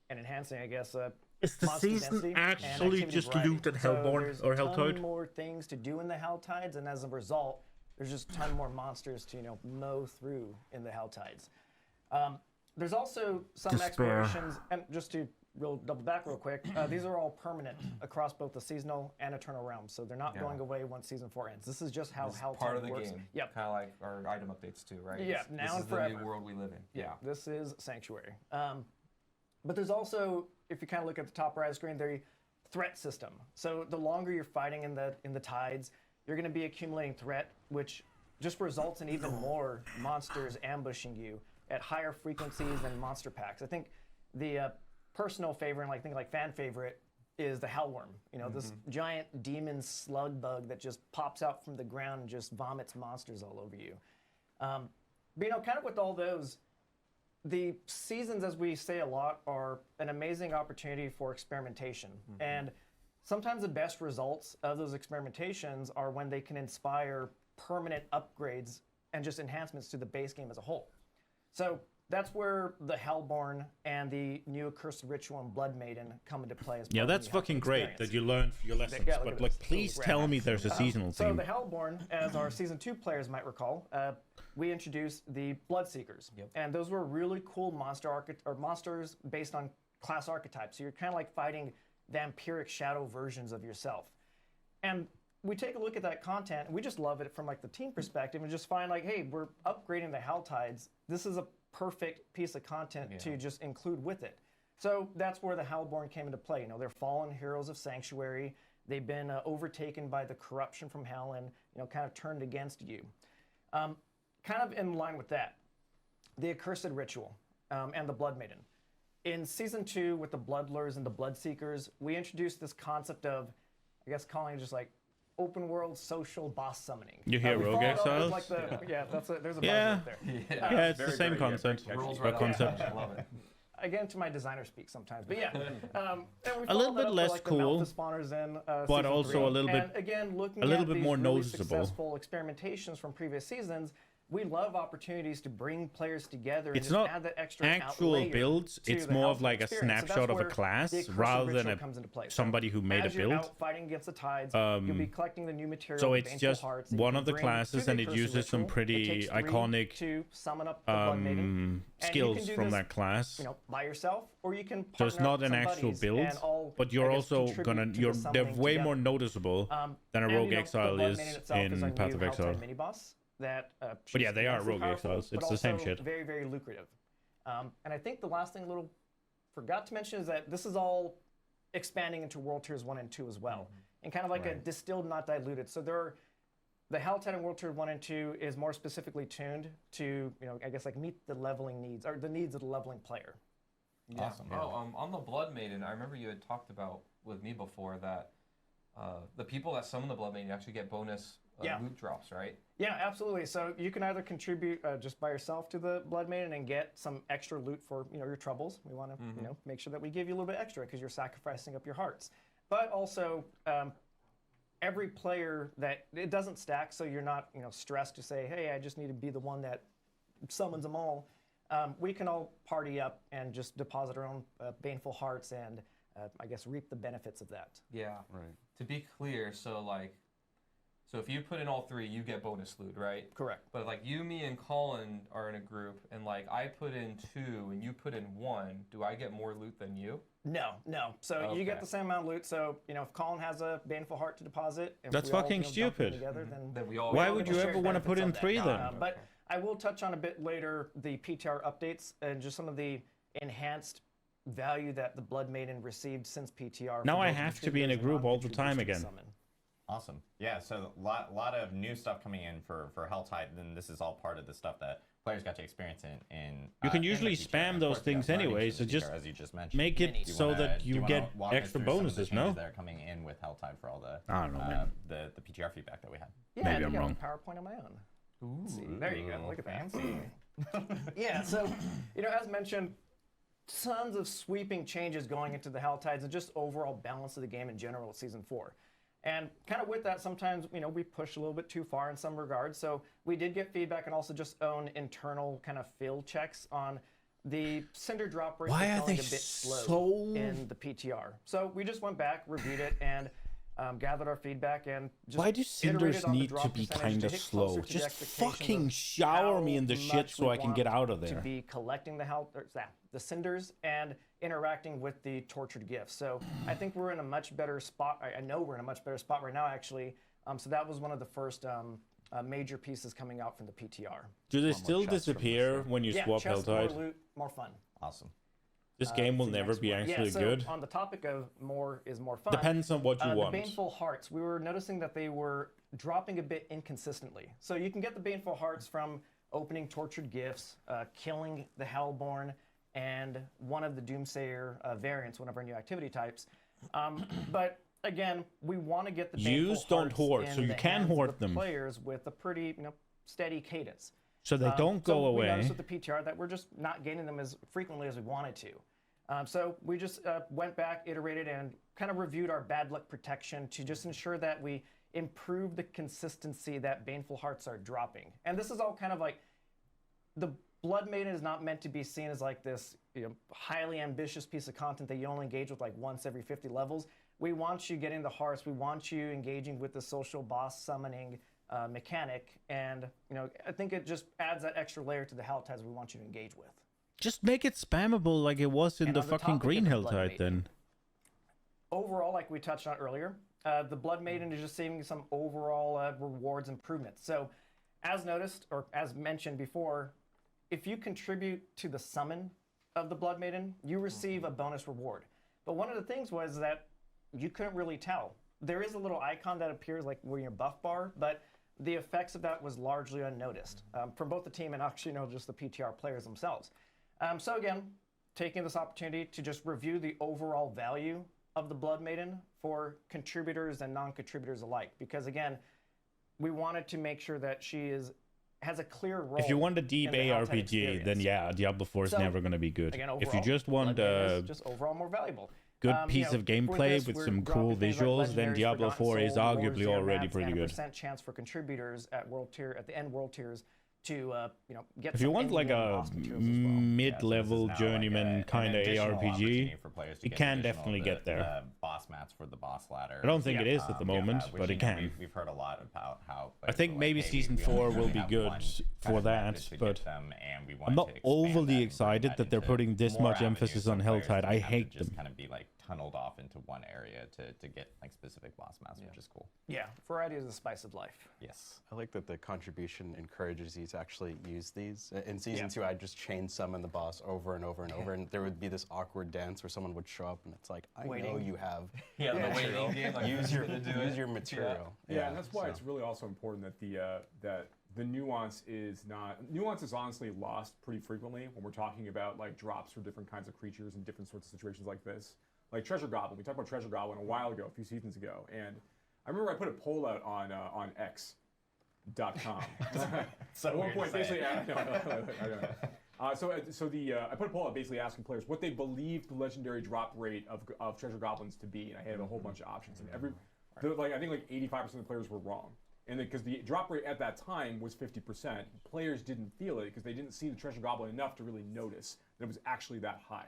and enhancing, I guess, Is the monster season density and actually activity just variety. loot and So Hellborn there's or a ton Helltoad? more things to do in the Helltides, and as a result, there's just a ton more monsters to mow through in the Helltides. There's also some Despair. explorations, and just to double back real quick, these are all permanent across both the seasonal and eternal realms, so they're not going away once Season 4 ends. This is just how It's Helltide part of the works. game. Yep. Kind of like our item updates too, right? Yeah, This now and is the forever. new world we live in. Yeah. This is Sanctuary. But there's also, if you kind of look at the top right of the screen, the threat system. So the longer you're fighting in the tides, you're going to be accumulating threat, which just results in even more monsters ambushing you at higher frequencies than monster packs. I think the personal favorite, and like fan favorite, is the Hellworm. This giant demon slug bug that just pops out from the ground and just vomits monsters all over you. But kind of with all those, the seasons, as we say a lot, are an amazing opportunity for experimentation. And sometimes the best results of those experimentations are when they can inspire permanent upgrades and just enhancements to the base game as a whole. So that's where the Hellborn and the new Accursed Ritual and Blood Maiden come into play. As Yeah, part of that's the fucking Hellborn great experience. that you learned your lessons. Yeah, look But at like, this. please Ooh, tell rad. me there's a seasonal So theme. the Hellborn, as our Season 2 players might recall, we introduced the Bloodseekers. And those were really cool monsters based on class archetypes. So you're kind of like fighting vampiric shadow versions of yourself. And we take a look at that content, and we just love it from like the team perspective, and just find like, hey, we're upgrading the Helltides. This is a perfect piece of content to just include with it. So that's where the Hellborn came into play. They're fallen heroes of Sanctuary. They've been overtaken by the corruption from hell and kind of turned against you. Kind of in line with that, the Accursed Ritual and the Blood Maiden. In Season 2, with the Bloodlures and the Bloodseekers, we introduced this concept of, I guess, calling it just like open world social boss summoning. You hear We Rogue followed up with, Exiles? like, there's a Yeah. buzz right there. Yeah, it's Very, the same very, yeah, concept. very Rolls Or right off. concept. I love it. I get into my designer speak sometimes, but yeah. And we A little followed that bit up with, less like, the cool, Malthus spawners in but season also 3. a little bit- And again, looking a little at bit these more really noticeable. successful experimentations from previous seasons, we love opportunities to bring players together It's and just not add that extra actual layer builds, to it's the more of Helltide like a experience. So that's snapshot of a where class the accretion rather than ritual comes into play. So somebody who made a as you're build. out fighting against the tides, you'll be collecting the new material. So the it's Baneful just Hearts that you one can of the bring classes to and the it Accretion uses some ritual. It pretty takes 3 iconic to summon up the Blood Maiden. And you skills can do from this, that class. you know, by yourself, or you can So it's partner up not an with some actual buddies build, and all, but you're I guess, also contribute gonna to the they're summoning way together. more noticeable than a And, Rogue you know, Exile the Blood is Maiden itself is our in Path new of Helltide Exile. mini-boss that, But yeah, she's they are immensely Rogue powerful, Exiles. but It's the same also shit. very, very lucrative. And I think the last thing forgot to mention is that this is all expanding into World Tiers 1 and 2 as well. And kind of like a distilled, not diluted. So the Helltide in World Tier 1 and 2 is more specifically tuned to, you know, I guess, like, meet the leveling needs, or the needs of the leveling player. Yeah. Awesome. Oh, on the Blood Maiden, I remember you had talked about with me before that the people that summon the Blood Maiden actually get bonus Yeah. loot drops, right? Yeah, absolutely. So you can either contribute just by yourself to the Blood Maiden and get some extra loot for, you know, your troubles. We want to, you know, make sure that we give you a little bit extra because you're sacrificing up your hearts. But also, every player that it doesn't stack, so you're not, you know, stressed to say, hey, I just need to be the one that summons them all. We can all party up and just deposit our own baneful hearts and, I guess, reap the benefits of that. Yeah. Right. To be clear, so if you put in all 3, you get bonus loot, right? Correct. But like you, me, and Colin are in a group, and like I put in 2 and you put in 1, do I get more loot than you? No. So you get Okay. the same amount of loot. So, you know, if Colin has a baneful heart to deposit, if That's we all, fucking you know, dump them stupid. together, then we all. Why all would get you shared ever want to put benefits in of that. 3 then? But I will touch on a bit later the PTR updates and just some of the enhanced value that the Blood Maiden received since PTR. Now for I both have to be in a contributors and group all the non-contributors time to the again. summon. Awesome. Yeah, so a lot of new stuff coming in for Helltide, and this is all part of the stuff that players got to experience in You can in the usually PTR. spam Of those course, we things have learnings anyway, from so the just PTR, as you just mentioned. Make it Do so that do you wanna get walk us extra through some of the bonuses, changes no? that are coming in with Helltide for all the I don't know, man. the PTR feedback that we had. Yeah, Maybe I I'm got wrong. a PowerPoint on my own. Ooh. See, there you go. Look at that. Fancy. Yeah, so, you know, as mentioned, tons of sweeping changes going into the Helltides and just overall balance of the game in general with Season 4. And kind of with that, sometimes, you know, we push a little bit too far in some regards. So we did get feedback and also just own internal kind of field checks on the Cinder drop rate Why is are going they a bit slow so- in the PTR. So we just went back, reviewed it, and gathered our feedback and just Why do iterated cinders on the need to drop be percentage kind to of hit slow? closer to the Just expectations fucking of shower me how in the shit much so we I can get want out of to there. be collecting the cinders and interacting with the tortured gifts. So I think we're in a much better spot. I know we're in a much better spot right now, actually. So that was one of the first major pieces coming out from the PTR. Do they more still chests from disappear this, when you Yeah, swap chest, more Helltide? loot, more fun. Awesome. This game will Let's see, never next be one. actually yeah, so good. On the topic of more is more fun. Depends on what you want. The Baneful Hearts, we were noticing that they were dropping a bit inconsistently. So you can get the Baneful Hearts from opening tortured gifts, killing the Hellborn, and one of the Doomsayer variants, one of our new activity types. But again, we want to get the Use, Baneful don't Hearts hoard, in so you the can hands of hoard the them. players with a pretty, steady cadence. So they don't go so We away. noticed with the PTR that we're just not getting them as frequently as we wanted to. So we just went back, iterated, and kind of reviewed our bad luck protection to just ensure that we improve the consistency that Baneful Hearts are dropping. And this is all kind of like, the Blood Maiden is not meant to be seen as like this highly ambitious piece of content that you only engage with like once every 50 levels. We want you getting the hearts. We want you engaging with the social boss summoning mechanic. And, I think it just adds that extra layer to the Helltides we want you to engage with. Just make it spammable like it was in And the on the fucking topic green of the Blood Helltide Maiden, then. Overall, like we touched on earlier, the Blood Maiden is just seeing some overall rewards improvements. So, as noticed, or as mentioned before, if you contribute to the summon of the Blood Maiden, you receive a bonus reward. But one of the things was that you couldn't really tell. There is a little icon that appears like where your buff bar, but the effects of that was largely unnoticed from both the team and actually just the PTR players themselves. So again, taking this opportunity to just review the overall value of the Blood Maiden for contributors and non-contributors alike. Because again, we wanted to make sure that she has a clear role. If you want a deep in the Helltide ARPG, experience. then yeah, Diablo 4 is So, never going to be good. Again, If you overall, just want Blood Maiden a is just overall more valuable. good You piece know, of for gameplay this, with we're some dropping cool things like visuals, then legendaries, Diablo Forgotten 4 is Soul, arguably Warriors, Zero already Maps, pretty and good. a % chance for contributors at the end world tiers to get. If you some want like in-game a boss materials as well. mid-level now journeyman an kind of additional opportunity ARPG, for players to it get can additional definitely get there. The boss mats for the boss ladder. I don't think it is at the moment, which, but you it know, can. We've heard a lot about how. I think like, maybe hey, season we 4 only will be have good one for kind of that, method to but get them, and we want I'm not to expand that overly and excited bring that they're into putting this more much avenues emphasis so on players Helltide. don't I have to hate just them. kind of be like tunneled off into one area to get like specific boss mats, which is cool. Yeah, variety is the spice of life. Yes. I like that the contribution encourages you to actually use these. In season 2, I'd just chain summon the boss over and over and over, and there would be this awkward dance where someone would show up, and it's like, I know you have Yeah, the material. waiting game. Like, use your who's gonna do it? use your material. Yeah, and that's why so. it's really also important that the nuance is honestly lost pretty frequently when we're talking about like drops for different kinds of creatures in different sorts of situations like this. Like Treasure Goblin, we talked about Treasure Goblin a while ago, a few seasons ago, and I remember I put a poll out on X.com. So At one weird to point, say. basically, I know. I put a poll out basically asking players what they believed the legendary drop rate of Treasure Goblins to be, and I had a whole bunch of options, and I think like 85% of the players were wrong. And because the drop rate at that time was 50%, players didn't feel it because they didn't see the Treasure Goblin enough to really notice that it was actually that high.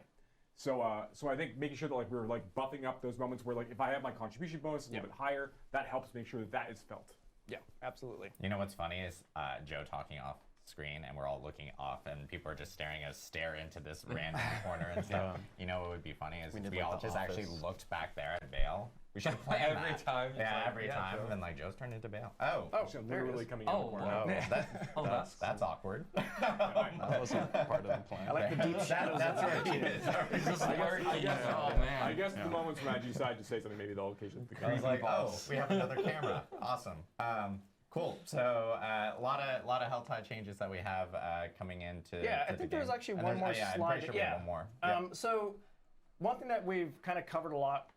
So I think making sure that like we were like buffing up those moments where like if I have my contribution bonus a little bit higher, that helps make sure that that is felt. Yeah, absolutely. You know what's funny is Joe talking off screen, and we're all looking off, and people are just staring us stare into this random corner and stuff. You know what would be funny is if we all just actually looked back there at Bale. We should play Every time. Yeah, It's like, every time. Joe. And then like Joe's turned into Bale. Oh. So there it literally is. coming out of the corner. No, that's awkward. That wasn't part of the plan. I like the deep shadows. That's where he is. It's just lurking. Oh man. I guess the moments when I decide to say something, maybe they'll occasionally. I was like, oh, we have another camera. Awesome. Cool. So a lot of Helltide changes that we have coming into. Yeah, I to think the there's game. actually And one more yeah, slide. I'm pretty sure we have one more. So one thing that we've kind of covered a lot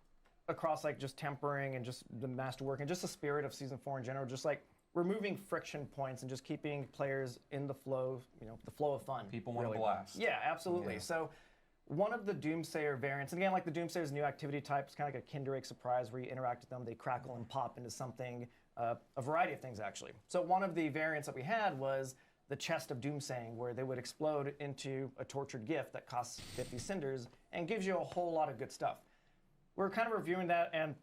across like just tempering and just the masterwork and just the spirit of season 4 in general, just like removing friction points and just keeping players in the flow, the flow of fun. People want to really. blast. Yeah, absolutely. So one of the Doomsayer variants, and again, like the Doomsayer's new activity type, it's kind of like a Kinder Egg surprise where you interact with them, they crackle and pop into something, a variety of things actually. So one of the variants that we had was the Chest of Doomsaying, where they would explode into a tortured gift that costs 50 cinders and gives you a whole lot of good stuff. We're kind of reviewing that, and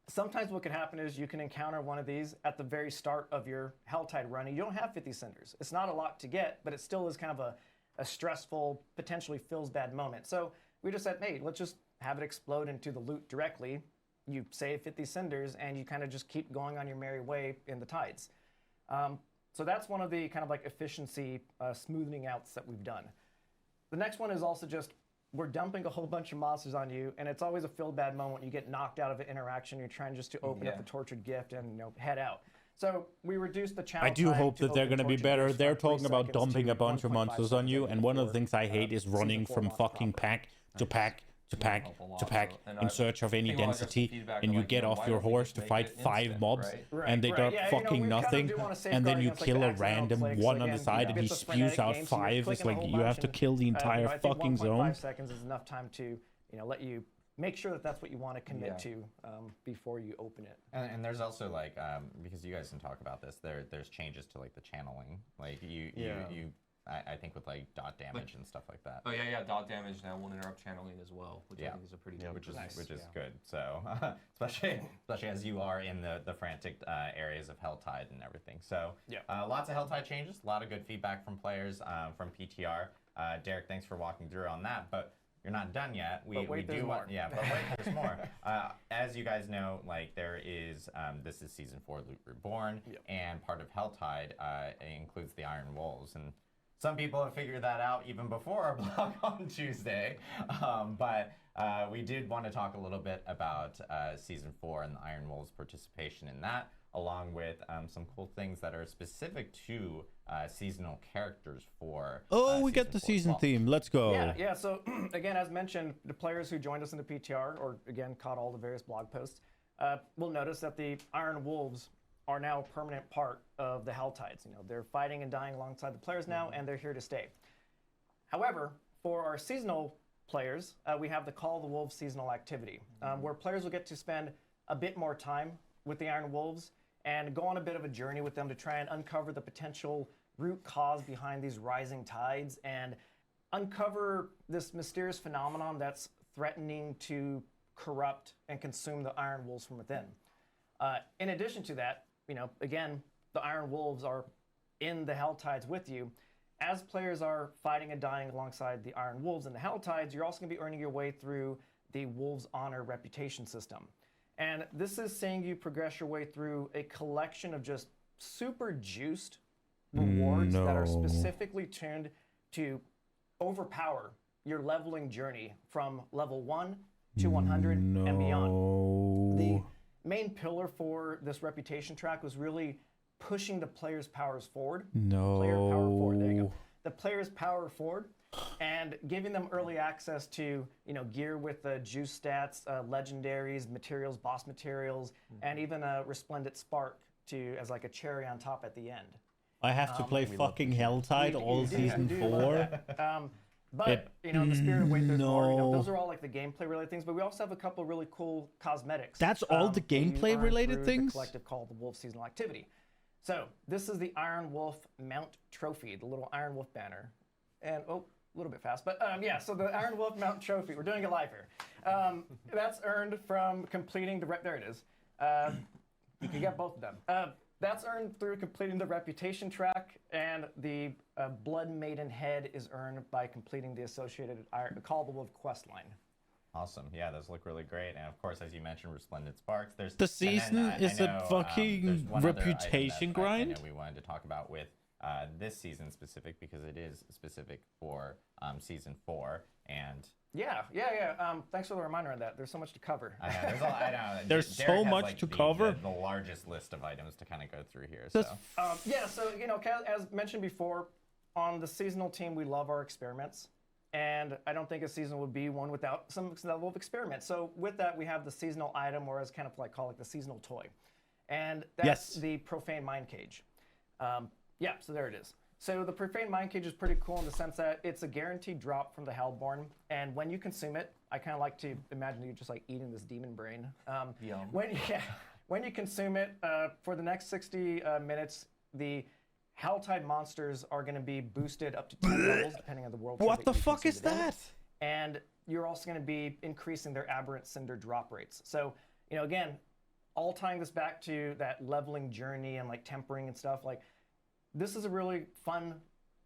sometimes what can happen is you can encounter one of these at the very start of your Helltide run, and you don't have 50 cinders. It's not a lot to get, but it still is kind of a stressful, potentially feels bad moment. So we just said, hey, let's just have it explode into the loot directly. You save 50 cinders, and you kind of just keep going on your merry way in the tides. So that's one of the kind of like efficiency smoothing outs that we've done. The next one is also just, we're dumping a whole bunch of monsters on you, and it's always a feel bad moment when you get knocked out of an interaction. You're trying just to open up the tortured gift and head out. So we reduced the challenge. I do hope that they're going to be better. They're talking about dumping a bunch of monsters on you, and one of the things I hate is running from fucking pack to pack to pack to pack in search of any density, and you get off your horse to fight 5 mobs, and they drop fucking nothing, and then you kill a random one on the side, and he spews out 5. It's like you have to kill the entire fucking zone. 1.5 seconds is enough time to let you make sure that that's what you want to commit to before you open it. And there's also like because you guys can talk about this, there's changes to like the channeling, like you I think with like dot damage and stuff like that. Oh yeah, dot damage now won't interrupt channeling as well, which I think is a pretty good which is good. So especially as you are in the frantic areas of Helltide and everything. So lots of Helltide changes, a lot of good feedback from players from PTR. Derek, thanks for walking through on that, but you're not done yet. But wait, there's more. There's more. As you guys know, like there is this is season 4 Loot Reborn, and part of Helltide includes the Iron Wolves, and some people have figured that out even before our blog on Tuesday, but we did want to talk a little bit about Season 4 and the Iron Wolves' participation in that, along with some cool things that are specific to seasonal characters for. Oh, we get the Season 4 as season well. theme. Let's go. Yeah. So again, as mentioned, the players who joined us in the PTR, or again caught all the various blog posts, will notice that the Iron Wolves are now a permanent part of the Helltides. You know, they're fighting and dying alongside the players now, and they're here to stay. However, for our seasonal players, we have the Call of the Wolves seasonal activity, where players will get to spend a bit more time with the Iron Wolves and go on a bit of a journey with them to try and uncover the potential root cause behind these rising tides and uncover this mysterious phenomenon that's threatening to corrupt and consume the Iron Wolves from within. In addition to that, you know, again, the Iron Wolves are in the Helltides with you. As players are fighting and dying alongside the Iron Wolves and the Helltides, you're also going to be earning your way through the Wolves Honor reputation system. And this is seeing you progress your way through a collection of just super juiced rewards that are specifically tuned to overpower your leveling journey from level 1 to 100 and beyond. The main pillar for this reputation track was really pushing the player's powers forward. Player power forward. There you go. The player's power forward, and giving them early access to, you know, gear with juice stats, legendaries, materials, boss materials, and even a resplendent spark to as like a cherry on top at the end. I have to play fucking Helltide all season 4. But you know, in the spirit of wait, there's more. You know, those are all like the gameplay related things. But we also have a couple of really cool cosmetics. That's all the that you gameplay earn related through things? The collective Call of the Wolf seasonal activity. So this is the Iron Wolf Mount Trophy, the little Iron Wolf banner, and a little bit fast, but yeah. So the Iron Wolf Mount Trophy. We're doing it live here. That's earned from completing the there it is. You can get both of them. That's earned through completing the reputation track, and the Blood Maiden head is earned by completing the associated Call of the Wolf quest line. Awesome. Yeah, those look really great. And of course, as you mentioned, Resplendent Sparks. There's The season is a fucking there's one other item reputation that I grind? know we wanted to talk about with this season specific, because it is specific for season 4. And Yeah. Thanks for the reminder on that. There's so much to cover. I know, there's I know. There's Derek so has, much like, to the cover. The largest list of items to kind of go through here. That's So Yeah, so, you know, as mentioned before, on the seasonal team, we love our experiments. And I don't think a season would be one without some level of experiment. So with that, we have the seasonal item, or as kind of like call it the seasonal toy. And that's the Profane Mind Cage. Yeah, so there it is. So the Profane Mind Cage is pretty cool in the sense that it's a guaranteed drop from the Hellborn. And when you consume it, I kind of like to imagine you just like eating this demon brain. Yum. When you consume it, for the next 60 minutes, the Helltide monsters are going to be boosted up to 10 levels, depending on the world. What the fuck is that? And you're also going to be increasing their aberrant cinder drop rates. So, you know, again, all tying this back to that leveling journey and like tempering and stuff, like this is a really fun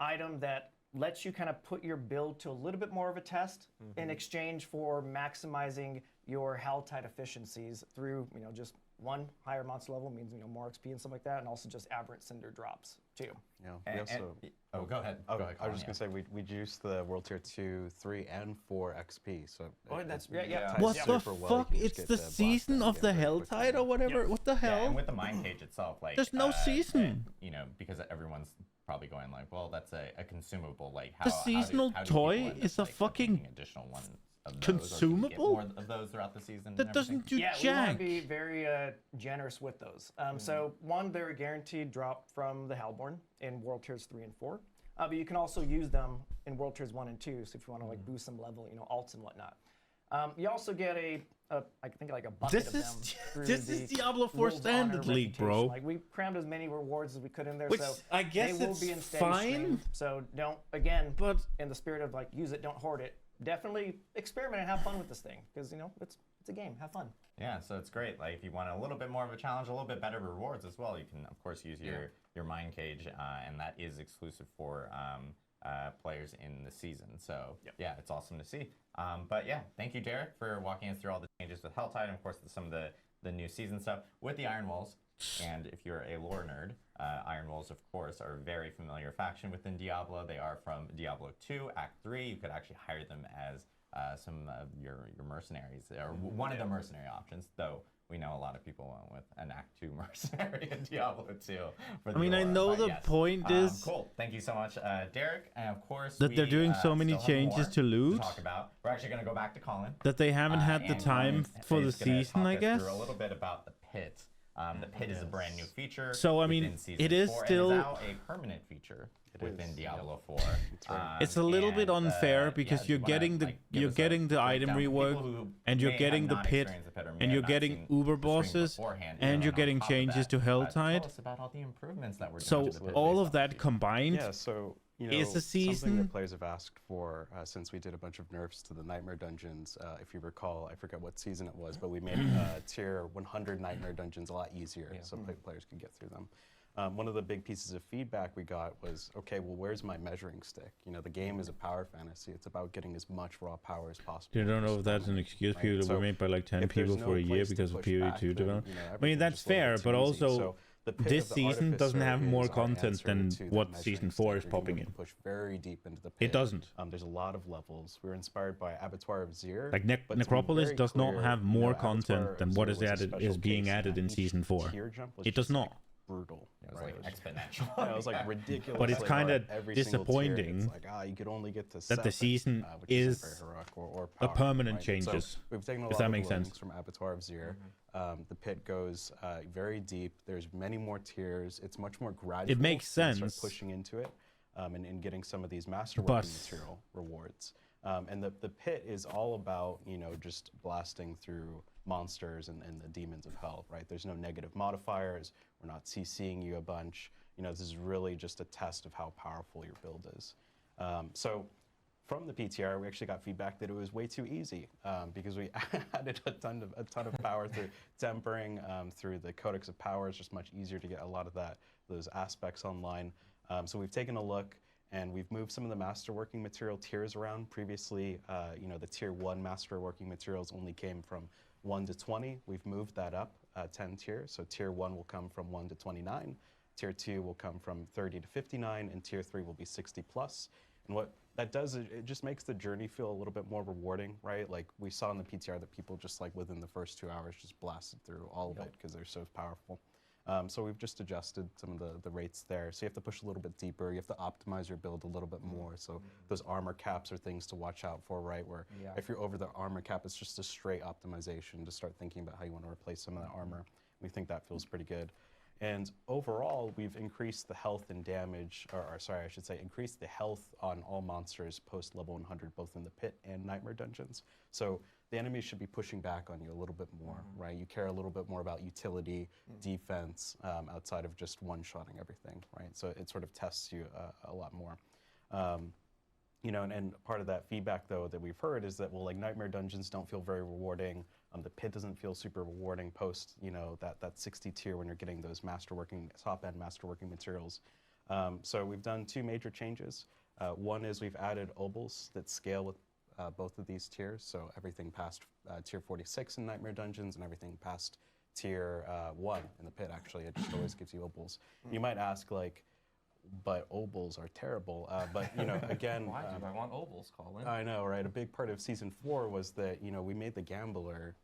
item that lets you kind of put your build to a little bit more of a test in exchange for maximizing your Helltide efficiencies through, you know, just one higher monster level means, you know, more XP and stuff like that, and also just aberrant cinder drops too. Yeah, we also. go ahead. Oh, Go ahead, I was Colin, just gonna say we juiced the World Tier 2, 3, and 4 XP. So that's yeah. What ties the super well. fuck? You can just It's get the blast season out of the again very quickly. Helltide or whatever? What the Yeah, hell? and with the Mind Cage itself, like There's no season. and, you know, because everyone's probably going like, well, that's a consumable. Like how The seasonal how do toy people end up, is a like, fucking making additional ones of those, or can you get consumable? more of those throughout the season. That and doesn't do Yeah, we want jack. to be very generous with those. So one, they're a guaranteed drop from the Hellborn in World Tiers 3 and 4. But you can also use them in World Tiers 1 and 2, so if you want to like boost some level, you know, alts and whatnot. You also get I think like a bucket of them. Through This the is Diablo 4 Wolves Standard Honor League, bro. reputation. Like we crammed as many rewards as we could in there, Which so I guess they will it's be in steady fine. stream. So don't, again, But in the spirit of like use it, don't hoard it. Definitely experiment and have fun with this thing, because you know it's a game. Have fun. Yeah, so it's great. Like if you want a little bit more of a challenge, a little bit better rewards as well, you can of course use your Mind Cage, and that is exclusive for players in the season. So yeah, it's awesome to see. But yeah, thank you, Derek, for walking us through all the changes with Helltide, and of course some of the new season stuff with the Iron Wolves. And if you're a lore nerd, Iron Wolves, of course, are a very familiar faction within Diablo. They are from Diablo 2, Act 3. You could actually hire them as some of your mercenaries, or one of the mercenary options, though we know a lot of people went with an Act 2 mercenary in Diablo 2. I mean, I know the point is cool. Thank you so much, Derek. And of course, that they're doing so many still have changes more to loot talk about. We're actually going to go back to Colin. that they haven't had the And time Colin for the is gonna season, talk I us guess. through a little bit about the pit. The pit is a brand new feature. So, I mean, within Season it is 4, still- and is now a permanent feature within Diablo 4. It's a little bit And, unfair because yeah, you're do you wanna, getting the like, give you're us a getting the item breakdown for rework, people who and you're may getting have the not pit, experienced the pit or may and have you're not getting seen Uber the stream bosses, beforehand, and you're on getting top of changes that, to tell Helltide. us about all the improvements that we're doing So to the pit all based of off that the combined, Yeah, so you know, is the something season- that players have asked for since we did a bunch of nerfs to the Nightmare Dungeons. If you recall, I forget what season it was, but we made tier 100 Nightmare Dungeons a lot easier, so players could get through them. One of the big pieces of feedback we got was, okay, well, where's my measuring stick? You know, the game is a power fantasy. It's about getting as much raw power as possible. you don't know if that's an excuse. Right, People that so were made by like 10 if there's people no for a year place to because of push PoE2 back, then, development. you know, I mean, everything's that's just a little fair, bit but too easy. also So the Pit this of the season doesn't have Artificer more is our content answer than to the what measuring Season stick. 4 is You're gonna popping be in. able to push very deep into the pit. It doesn't. There's a lot of levels. We were inspired by Abattoir of Zir. Like but to be Necropolis very does not clear, have you more know, Abattoir content of than Zir what was is a added special is being case in added that in each Season 4. tier jump was It does just, not. like, brutal. It was right? like exponential. Yeah, it was like ridiculous. But it's kinda every single tier, disappointing it's like, you could only get to that the 7, season which isn't is very heroic or the power, permanent right? changes, So we've taken a if lot that of makes learnings sense. from Abattoir of Zir. The pit goes very deep. There's many more tiers. It's much more gradual. makes when you start sense. pushing into it and getting some of these masterworking But- material rewards. And the pit is all about, you know, just blasting through monsters and the demons of hell, right? There's no negative modifiers. We're not CCing you a bunch. You know, this is really just a test of how powerful your build is. So from the PTR, we actually got feedback that it was way too easy because we added a ton of power through tempering, through the Codex of Power. It's just much easier to get a lot of those aspects online. So we've taken a look and we've moved some of the masterworking material tiers around. Previously, you know, the tier 1 masterworking materials only came from 1 to 20. We've moved that up 10 tiers. So tier 1 will come from 1 to 29. Tier 2 will come from 30 to 59, and Tier 3 will be 60 plus. And what that does is it just makes the journey feel a little bit more rewarding, right? Like we saw in the PTR that people just like within the first 2 hours just blasted through all of it because they're so powerful. So we've just adjusted some of the rates there. So you have to push a little bit deeper. You have to optimize your build a little bit more. So those armor caps are things to watch out for, right? Where if you're over the armor cap, it's just a straight optimization to start thinking about how you want to replace some of that armor. We think that feels pretty good. And overall, we've increased the health and damage, or sorry, I should say, increased the health on all monsters post level 100, both in the pit and Nightmare Dungeons. So the enemies should be pushing back on you a little bit more, right? You care a little bit more about utility, defense, outside of just one-shotting everything, right? So it sort of tests you a lot more. You know, and part of that feedback, though, that we've heard is that, well, like Nightmare Dungeons don't feel very rewarding. The pit doesn't feel super rewarding post, you know, that 60 tier when you're getting those top-end masterworking materials. So we've done 2 major changes. One is we've added obols that scale with both of these tiers. So everything past tier 46 in Nightmare Dungeons and everything past tier 1 in the pit, actually. It just always gives you obols. You might ask, like, but obols are terrible. But, you know, again... Why do I want obols, Colin? I know, right? A big part of Season 4 was that, you know, we made the Gambler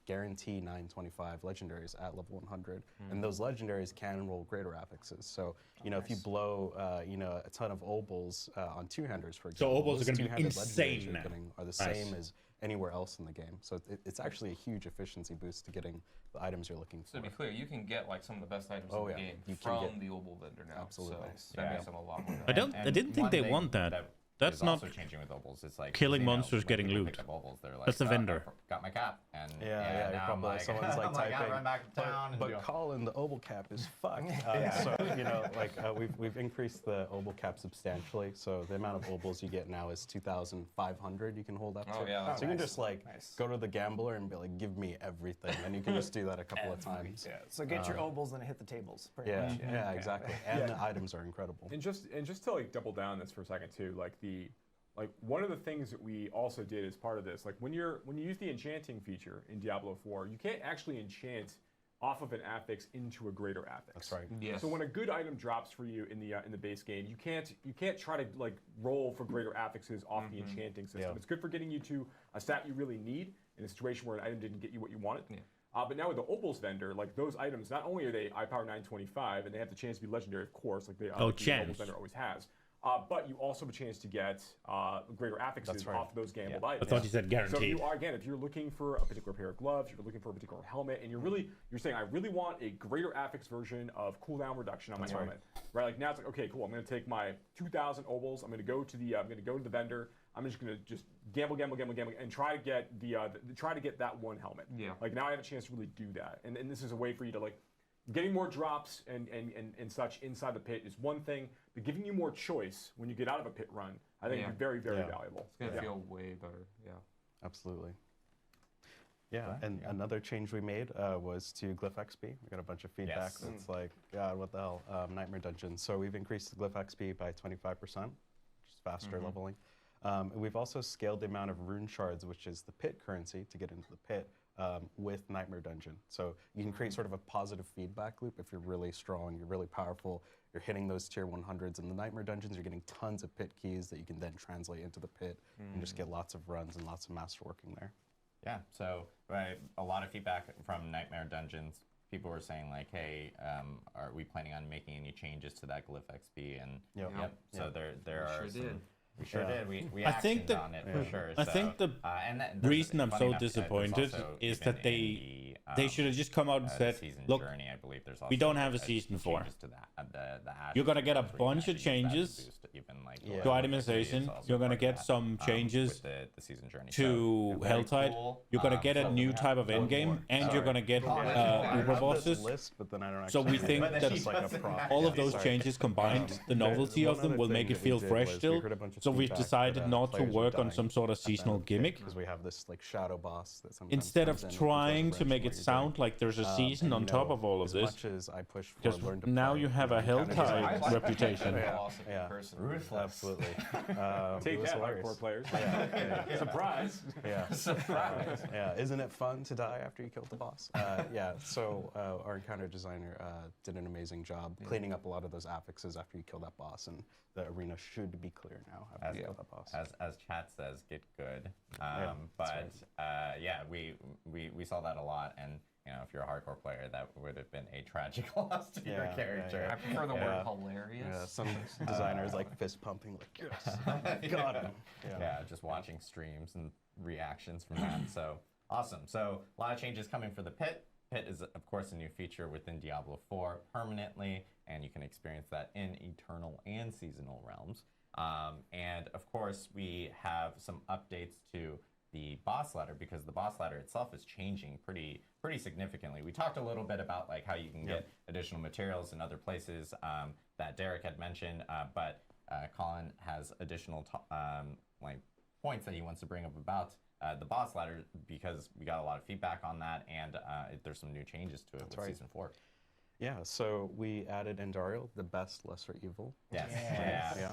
guarantee 925 legendaries at level 100. And those legendaries can roll greater affixes. So, you know, if you blow, you know, a ton of obols on two-handers, for example... obols are those gonna be two-handed insane legendaries now. are the Nice. same as anywhere else in the game. So it's actually a huge efficiency boost to getting the items you're looking So for. to be clear, you can get like some of the best items Oh, in the yeah. game You can from get- the obol vendor now. Absolutely. So that makes them a lot more. I didn't think one they thing want that. That's is not also changing with obols. It's like killing you know, monsters when getting people loot. pick up obols, they're like, That's the "Oh, vendor." I got my cap, and Yeah, you're now probably I'm like, someone's like I'm typing, I run back to town. and do but it." Colin, the obol cap is fucked. So you know, like we've increased the obol cap substantially. So the amount of obols you get now is 2,500. You can hold up to. Oh, yeah, that's so you can nice. just like Nice. go to the gambler and be like, give me everything, and you can just do that a couple of times. Yeah. So get your obols and hit the tables. Pretty Yeah, much. yeah, exactly. And the items are incredible. And just to like double down on this for a second too, like one of the things that we also did as part of this, like when you use the enchanting feature in Diablo 4, you can't actually enchant off of an affix into a greater affix. That's right. Yes. So when a good item drops for you in the base game, you can't try to like roll for greater affixes off the enchanting system. Yeah. It's good for getting you to a stat you really need in a situation where an item didn't get you what you wanted. Yeah. But now with the Opals vendor, like those items, not only are they iPower 925 and they have the chance to be legendary, of course, like the Opals vendor always has. But you also have a chance to get greater affixes off those gambled items. I thought you said guaranteed. So if you're looking for a particular pair of gloves, you're looking for a particular helmet, and you're saying, I really want a greater affix version of cooldown reduction on my helmet, right? Like now it's like, okay, cool. I'm going to take my 2,000 Opals. I'm going to go to the vendor. I'm just going to gamble, and try to get that one helmet. Yeah. Like now I have a chance to really do that, and this is a way for you to like. Getting more drops and such inside the pit is one thing, but giving you more choice when you get out of a pit run, I think is very, very valuable. It's going to feel way better, Absolutely. Yeah, and another change we made was to Glyph XP. We got a bunch of feedback that's like, God, what the hell, Nightmare Dungeon. So we've increased the Glyph XP by 25%, which is faster leveling. And we've also scaled the amount of rune shards, which is the pit currency, to get into the pit. With Nightmare Dungeon. So you can create sort of a positive feedback loop. If you're really strong, you're really powerful, you're hitting those tier 100s in the Nightmare Dungeons, you're getting tons of pit keys that you can then translate into the pit and just get lots of runs and lots of masterworking there. Yeah, so a lot of feedback from Nightmare Dungeons. People were saying like, hey, are we planning on making any changes to that Glyph XP? And so there are some... We sure did. We actioned on it for sure. I think the reason I'm so disappointed is that they should have just come out and said, look, journey, I believe there's we don't have a season 4. You're going to get a bunch of changes to itemization. You're going to get some changes to Helltide. You're going to get a new type of endgame, and you're going to get Uber bosses. So we think that all of those changes combined, the novelty of them will make it feel fresh still. So we've decided not to work on some sort of seasonal gimmick. Because we have this like shadow boss that sometimes instead of trying to make it sound like there's a season on top of all of this. Much as I push for because now you have a Helltide reputation. Absolutely. Take that, hardcore players. Surprise. Surprise. Isn't it fun to die after you killed the boss? So our encounter designer did an amazing job cleaning up a lot of those affixes after you kill that boss, and the arena should be clear now after you kill that boss. As chat says, get good. We saw that a lot, and you know, if you're a hardcore player, that would have been a tragic loss to your character. I prefer the word hilarious. Yeah, some designers like fist pumping, like yes, got him. Just watching streams and reactions from that. So awesome. So a lot of changes coming for the pit. Pit is, of course, a new feature within Diablo 4 permanently, and you can experience that in Eternal and Seasonal realms. And of course, we have some updates to the boss ladder, because the boss ladder itself is changing pretty significantly. We talked a little bit about like how you can get additional materials in other places that Derek had mentioned, but Colin has additional like points that he wants to bring up about the boss ladder, because we got a lot of feedback on that, and there's some new changes to it with Season 4. Yeah, so we added Endariel, the best lesser evil. Yes.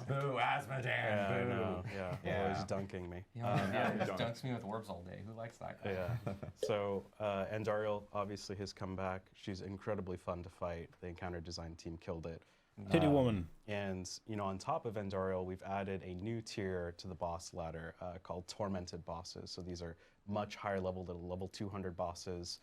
Boo, Asmodan. I know. Always dunking me. He just dunks me with orbs all day. Who likes that guy? So Endariel obviously has come back. She's incredibly fun to fight. The encounter design team killed it. Titty woman. And on top of Endariel, we've added a new tier to the boss ladder called Tormented Bosses. So these are much higher level than level 200 bosses.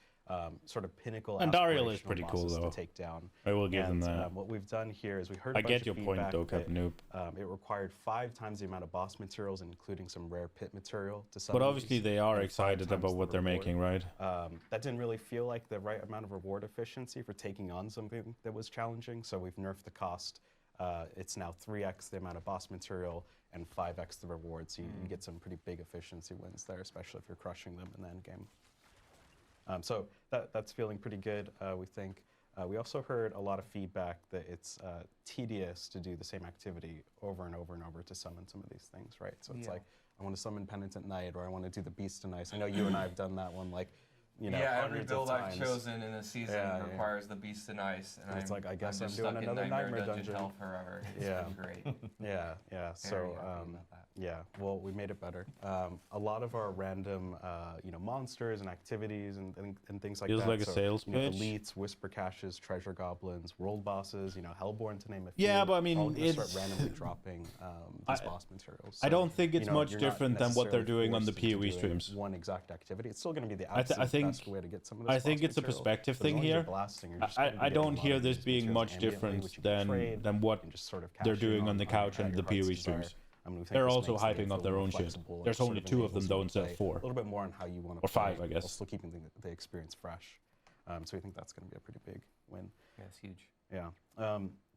Sort of pinnacle. And Dariel is pretty cool, though. To take down. I will give them that. What we've done here is we heard. I get your point, though, Captain Noob. It required 5 times the amount of boss materials, including some rare pit material. But obviously, they are excited about what they're making, right? That didn't really feel like the right amount of reward efficiency for taking on something that was challenging. So we've nerfed the cost. It's now 3x the amount of boss material and 5x the reward. So you get some pretty big efficiency wins there, especially if you're crushing them in the end game. So that's feeling pretty good, we think. We also heard a lot of feedback that it's tedious to do the same activity over and over and over to summon some of these things, right? So it's like, I want to summon Penitent Knight, or I want to do the Beast of Ice. I know you and I have done that one, like, every build I've chosen in a season requires the Beast and Ice, and it's like, I guess I'm doing doing another Nightmare Dungeon hell forever. It's been great. So well, we made it better. A lot of our random monsters and activities and things like Feels that. like a sales pitch. Elites, Whisper Caches, Treasure Goblins, World Bosses, Hellborn, to name a few. Yeah, but I mean, all it's start randomly dropping these boss materials. I don't think it's much you're different not than what they're necessarily doing on the forced into PoE doing streams. One exact activity. It's still going to be the I absolute think best way to get some of this I think boss it's a material. perspective But as thing long as you're here. blasting, you're just gonna be I getting a don't lot hear of this these being materials much ambiently, different which you can trade than what and just sort of they're cash in doing on the couch at and your the heart's PoE desire. streams. We think They're this also makes the game hyping up feel their more own shit. flexible and There's sort only of 2 of them enables though you to instead of play 4. A little bit more on how you want to Or play, 5, I guess. while still keeping the experience fresh. So we think that's going to be a pretty big win. Yeah, it's huge. Yeah.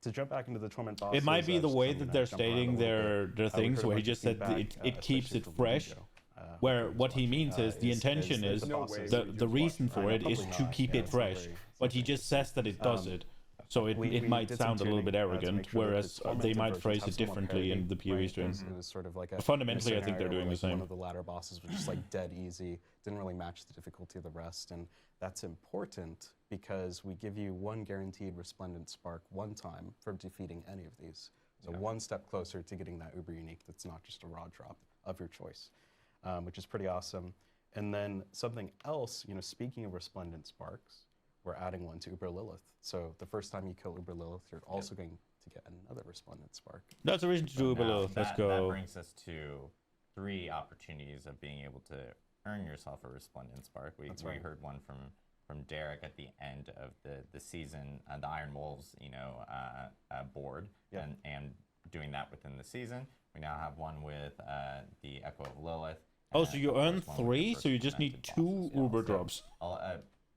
To jump back into the torment bosses, It might be the just way kinda, that they're jump around a stating little their bit. We things, heard a where he bunch of just said that feedback, it keeps especially it from fresh. Lujo, Where who was what he watching, means is the intention that is the bosses- the reason for it is Probably to not. keep Yeah, it it's not fresh. very- But he just says that it does it. So it We might did some sound a little bit tuning, to arrogant, make sure that the whereas they tormented might versions phrase have it some more differently in parity, the PoE right? streams. It was sort of like a, Fundamentally, in a I think they're scenario doing where, the same. One of the ladder bosses was just like dead easy, didn't really match the difficulty of the rest, and that's important because we give you 1 guaranteed resplendent spark 1 time for defeating any of these. So 1 step closer to getting that uber unique that's not just a raw drop of your choice, which is pretty awesome. And then something else, speaking of resplendent sparks, we're adding 1 to Uber Lilith. So the first time you kill Uber Lilith, you're also going to get another resplendent spark. That's a reason to do Now, Lilith. Let's that go. brings us to 3 opportunities of being able to earn yourself a resplendent spark. We right. heard one from Derek at the end of the season, the Iron Wolves, board, Yeah. and doing that within the season. We now have one with the Echo of Lilith. Oh, and so you of course earn one with the 3, first so you just need fermented 2 bosses, yeah. Uber So, drops.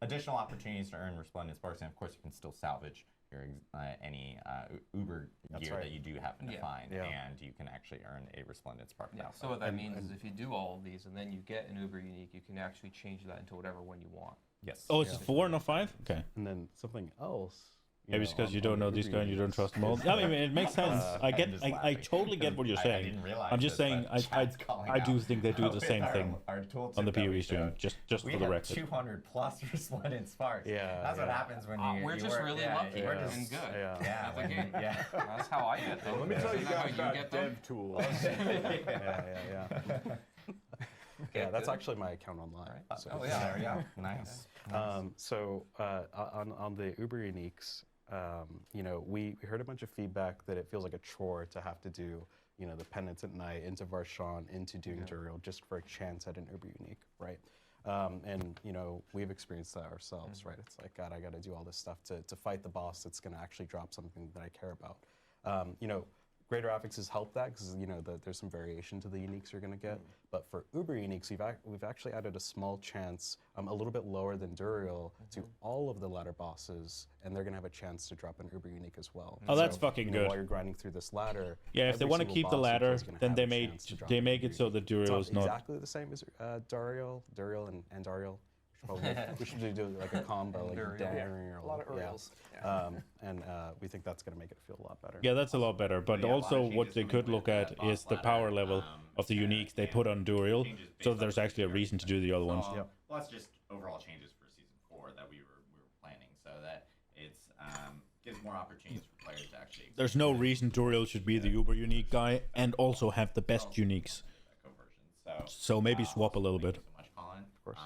additional opportunities to earn resplendent sparks, and of course you can still salvage your any Uber gear right. that you do happen to find, Yeah. and you can actually earn a resplendent spark. Yeah. that So way. what that means is if you do all of these and then you get an Uber unique, you can actually change that into whatever one you want. Yes. Oh, it's 4, not 5? Okay. And then something else. Maybe it's because you don't know these guys and you don't trust them all. I mean, it makes sense. I totally get what you're I saying. didn't realize I'm just this, saying, but Chad's calling I do out think they do the with same thing our tooltip on the that we PoE stream, showed. just We for the have record. 200 plus resplendent sparks. Yeah, That's what yeah. happens when We're you just work, really yeah, lucky we're and just- good Yeah. Yeah, at the when you- game. yeah. That's how I get them. Let me tell you Isn't that how guys you about get them? dev tools. Yeah, that's good. actually my account online. So. Oh yeah. Yeah, nice. So on the Uber Uniques, we heard a bunch of feedback that it feels like a chore to have to do, the penance at night into Varshan, into doing Duriel just for a chance at an Uber Unique, right? And we've experienced that ourselves, right? It's like, God, I got to do all this stuff to fight the boss that's going to actually drop something that I care about. Greater Affix has helped that because there's some variation to the uniques you're going to get. But for Uber uniques, we've actually added a small chance, a little bit lower than Duriel, to all of the ladder bosses, and they're going to have a chance to drop an Uber unique as well. Oh, that's fucking good. While you're grinding through this ladder, Yeah, if they every want to single keep the boss you kill ladder, is gonna then have they a make chance to drop they an make Uber it so unique. that It's Duriel is not. exactly the same as Duriel and Dariel. We should do like a combo, like Duriel. Dariel. A lot of Uriels. And we think that's going to make it feel a lot better. Yeah, that's a lot better. But Yeah, a lot of also, what changes they coming could with look the at boss is the ladder, power level of the uniques they put on Duriel, changes based so on there's the actually a reason to do the other ones. Yep. Well, that's just overall changes for season 4 that we were planning, so that it's gives more opportunities for players to actually. There's no reason Duriel should be the uber unique guy and also have the best uniques. Echo version. So maybe swap a little bit. Thank you so much, Colin. Of course.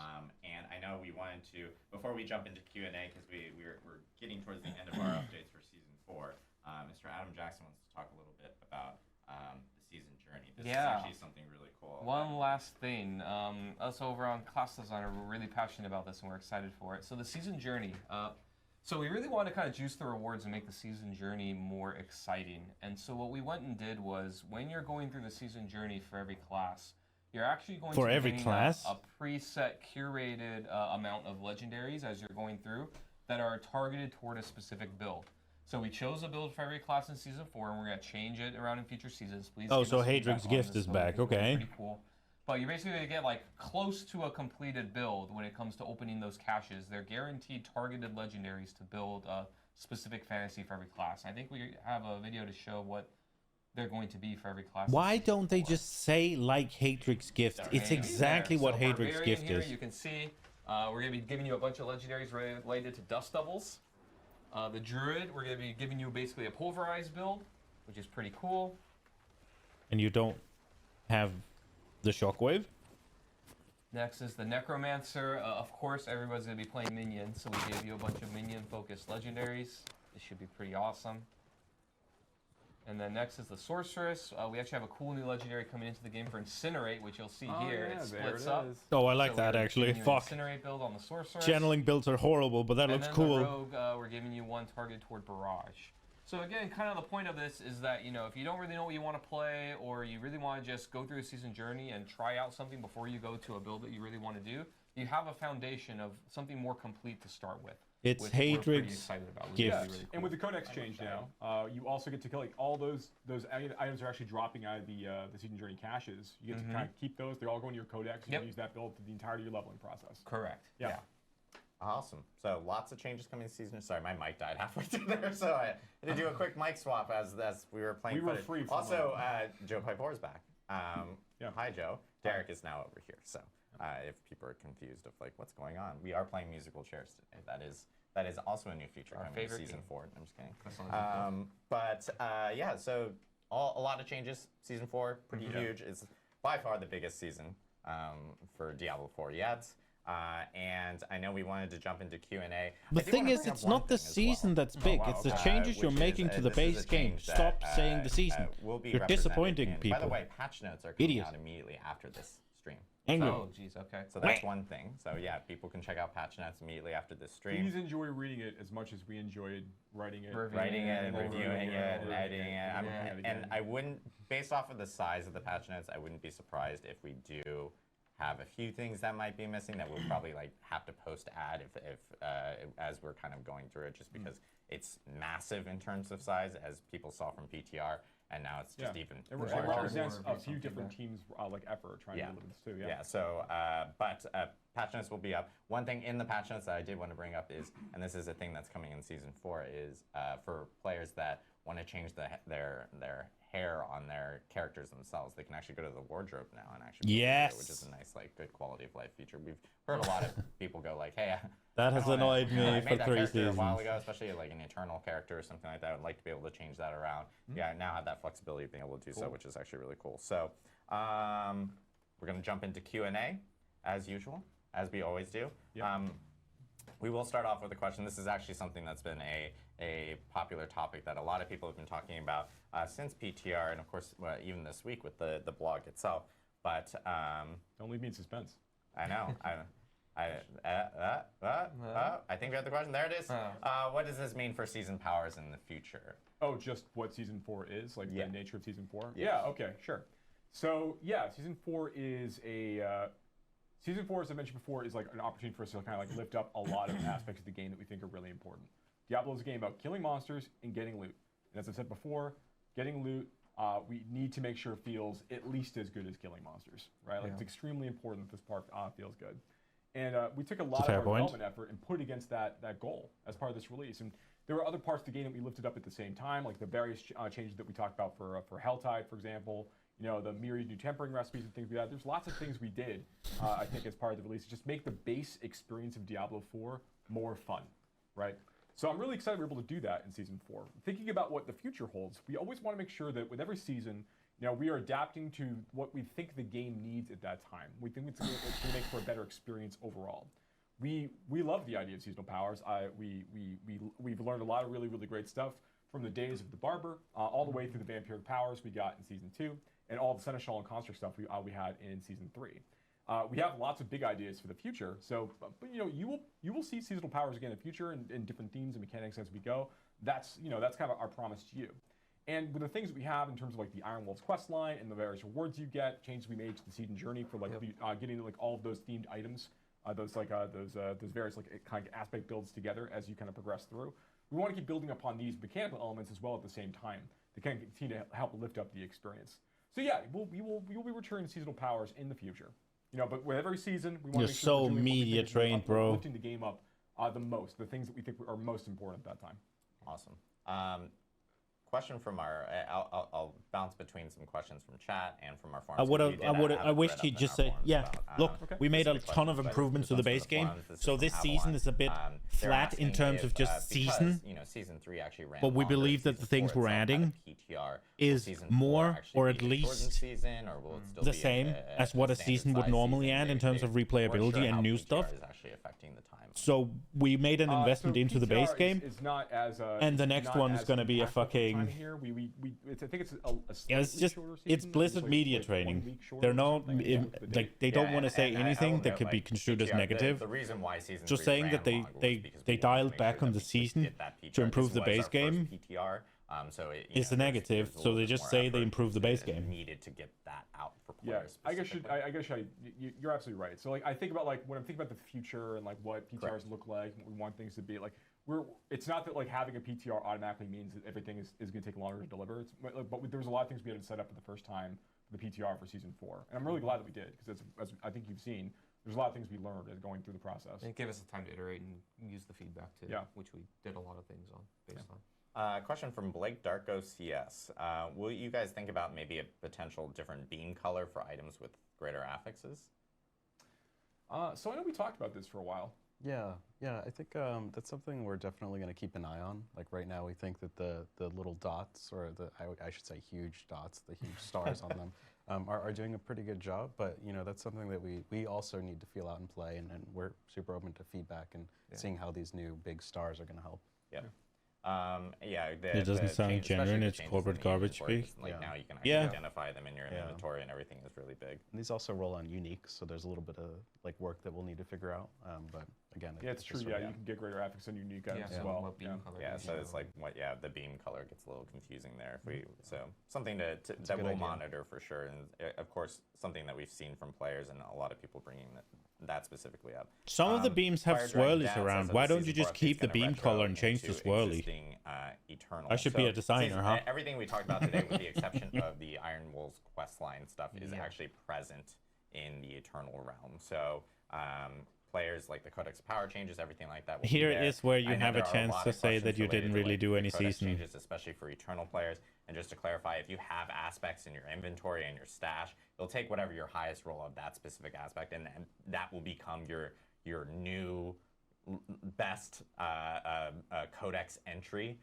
And I know we wanted to, before we jump into Q&A, because we're getting towards the end of our updates for season 4. Mr. Adam Jackson wants to talk a little bit about the season journey. This is actually something really cool. One last thing. Us over on Class Designer, we're really passionate about this and we're excited for it. So the season journey. So we really want to kind of juice the rewards and make the season journey more exciting. And so what we went and did was, when you're going through the season journey for every class, you're actually going For to be every getting class? a preset curated amount of legendaries as you're going through that are targeted toward a specific build. So we chose a build for every class in season 4, and we're going to change it around in future seasons. Please. Oh, give so us feedback Hadric's on gift this is build. back, I think it's okay. Pretty cool. But you're basically going to get like close to a completed build when it comes to opening those caches. They're guaranteed targeted legendaries to build a specific fantasy for every class. I think we have a video to show what they're going to be for every class. Why don't they just say like Hadric's gift? It's exactly what Hadric's Barbarian gift here, is. You can see we're going to be giving you a bunch of legendaries related to dust doubles. The Druid, we're going to be giving you basically a pulverized build, which is pretty cool. And you don't have the shockwave? Next is the Necromancer. Of course, everybody's going to be playing minions, so we gave you a bunch of minion-focused legendaries. This should be pretty awesome. And then next is the Sorceress. We actually have a cool new legendary coming into the game for Incinerate, which you'll see here. Yeah, It there splits it up. is. Oh, I like So that we're actually. giving you an Fuck. Incinerate build on the Sorceress. Channeling builds are horrible, but that And looks then cool. the Rogue, we're giving you one target toward Barrage. So again, kind of the point of this is that, if you don't really know what you want to play, or you really want to just go through a season journey and try out something before you go to a build that you really want to do, you have a foundation of something more complete to start with. It's which we're pretty Hadrig's excited about. It's gift. really, really cool. And with the codex change now, you also get to collect all those items are actually dropping out of the season journey caches. You get to kind of keep those. They all go into your codex. You can use that build for the entirety of your leveling process. Correct. Yeah. Awesome. So lots of changes coming this season. Sorry, my mic died halfway through there, so I had to do a quick mic swap as we were playing. We were footage. free from Also, Joe Piper is back. Hi, Joe. Derek is now over here. So if people are confused of what's going on, we are playing musical chairs today. That is also a new feature coming in season 4. I'm just kidding. Yeah, so a lot of changes. Season 4, pretty huge. It's by far the biggest season for Diablo 4 yet. And I know we wanted to jump into Q&A. The thing is, it's not the season that's big. It's the changes you're making to the base game. Stop saying the season. Will be You're disappointing by people. the way, patch notes are coming Idiot. out immediately after this stream. Angry. Oh, jeez, okay. So that's one thing. So yeah, people can check out patch notes immediately after this stream. Please enjoy reading it as much as we enjoyed writing it. Writing it and reviewing it and editing it. Yeah. And I wouldn't, based off of the size of the patch notes, I wouldn't be surprised if we do have a few things that might be missing that we'll probably have to post-add if as we're kind of going through it, just because it's massive in terms of size, as people saw from PTR, and now it's just even It more. represents a few different teams' effort trying to deliver this too. Yeah. So, patch notes will be up. One thing in the patch notes that I did want to bring up is, and this is a thing that's coming in season 4, is for players that want to change their hair on their characters themselves, they can actually go to the wardrobe now and actually put it there, which is a nice good quality of life feature. We've heard a lot of people go hey, that has annoyed me I for made that 3 character seasons. a while ago, especially an eternal character or something like that. I would like to be able to change that around. Yeah, I now have that flexibility of being able to do so, which is actually really cool. So we're going to jump into Q&A as usual, as we always do. We will start off with a question. This is actually something that's been a popular topic that a lot of people have been talking about since PTR, and of course even this week with the blog itself. But Don't leave me in suspense. I know. I think we have the question. There it is. What does this mean for season powers in the future? Oh, just what season 4 is, the nature of season 4? Yes. Yeah, okay, sure. So yeah, season 4 is season 4, as I mentioned before, is an opportunity for us to kind of lift up a lot of aspects of the game that we think are really important. Diablo is a game about killing monsters and getting loot. And as I said before, getting loot, we need to make sure it feels at least as good as killing monsters, right? It's extremely important that this part feels good. And we took a lot of our development effort and put it against that goal as part of this release. And there were other parts of the game that we lifted up at the same time, like the various changes that we talked about for Helltide, for example. The myriad new tempering recipes and things like that. There's lots of things we did, I think, as part of the release to just make the base experience of Diablo 4 more fun, right? So I'm really excited we're able to do that in Season 4. Thinking about what the future holds, we always want to make sure that with every season, we are adapting to what we think the game needs at that time. We think it's going to make for a better experience overall. We love the idea of seasonal powers. We've learned a lot of really, really great stuff from the days of the Barber all the way through the vampiric powers we got in Season 2, and all the Seneschal and Construct stuff we had in Season 3. We have lots of big ideas for the future, so but you will see seasonal powers again in the future in different themes and mechanics as we go. That's kind of our promise to you. And with the things that we have in terms of the Iron Wolves quest line and the various rewards you get, changes we made to the season journey for getting all of those themed items, those various kind of aspect builds together as you kind of progress through. We want to keep building upon these mechanical elements as well at the same time to kind of continue to help lift up the experience. So yeah, we will be returning seasonal powers in the future. But with every season, we want to You're make sure so we're doing what we think media is really trained, bro. lifting the game up the most, the things that we think are most important at that time. Awesome. Question from our. I'll bounce between some questions from chat and from our forums. I wish he'd just said, yeah, Look, Okay. we made a Specific ton of questions, improvements to the response base game, forums. This is so from this Avalon. season is a bit They're flat in asking terms if, of just because, season. season 3 actually ran But we longer, believe that season the things 4 we're itself had a adding PTR. Will is season 4 more, actually or be at a shortened least season, or will it still the be same as what a standard season would size normally season? add in terms of weren't replayability sure and how new PTR stuff. is actually affecting the time. So we made an investment So into the base PTR game, is not as, and the it's next not one is as going to be a impactful for the time fucking. here. I think it's a Yeah, it's slightly just shorter it's season. Blizzard like- media like 1 training. week shorter They're or not something, im- with the date. like they don't want to say and I anything will that note, could be like, construed as PTR, negative. The reason why season Just 3 saying ran that they longer was they because they we wanted to dialed make back sure on that the we could season get that PTR. to improve This the was base our first game. PTR, so It's a negative, there's a so little they bit just more say they effort improved the base game. needed to get that out for Yeah, players. I guess specifically. you're absolutely right. So like I think about like when I'm thinking about the future and like what PTRs Correct. look like, what we want things to be like. It's not that like having a PTR automatically means that everything is going to take longer to deliver. But there was a lot of things we had to set up for the first time for the PTR for season 4, and I'm really glad that we did because as I think you've seen, there's a lot of things we learned as going through the process. And it gave us the time to iterate and use the feedback too, Yeah. which we did a lot of things on based on. Question from Blake Darko CS. Will you guys think about maybe a potential different beam color for items with greater affixes? So I know we talked about this for a while. Yeah, I think that's something we're definitely going to keep an eye on. Like right now, we think that the little dots, or I should say huge dots, the huge stars on them, are doing a pretty good job. But that's something that we also need to feel out and play, and we're super open to feedback and seeing how these new big stars are going to help. Yeah. It doesn't sound genuine, it's corporate garbage speak. Like Yeah. now you can actually Yeah. identify them in your inventory, and everything is really big. And these also roll on unique, so there's a little bit of like work that we'll need to figure out. But again, Yeah, it's true. just Yeah, sort of- you can get greater affix on unique items Yeah, as so well. what beam color Yeah, do so you it's have? like the beam color gets a little confusing there. If we so something that a we'll good idea. monitor for sure, and of course something that we've seen from players and a lot of people bringing that specifically up. Some of the beams have Fire Dragon swirlies Dad says around. that Why the don't you season just 4 update's keep the gonna beam retro color and change the into swirly? existing, Eternal. I should be a designer, huh? Everything we talked about today, with the exception of the Iron Wolves questline stuff, is actually present in the Eternal realm. So players like the Codex power changes, everything like that. Will Here be there. is where you I know have a there are chance lot to of say that questions you related didn't to, really like, do the any Codex season. changes, especially for Eternal players. And just to clarify, if you have aspects in your inventory and your stash, it'll take whatever your highest roll of that specific aspect, and then that will become your new best codex entry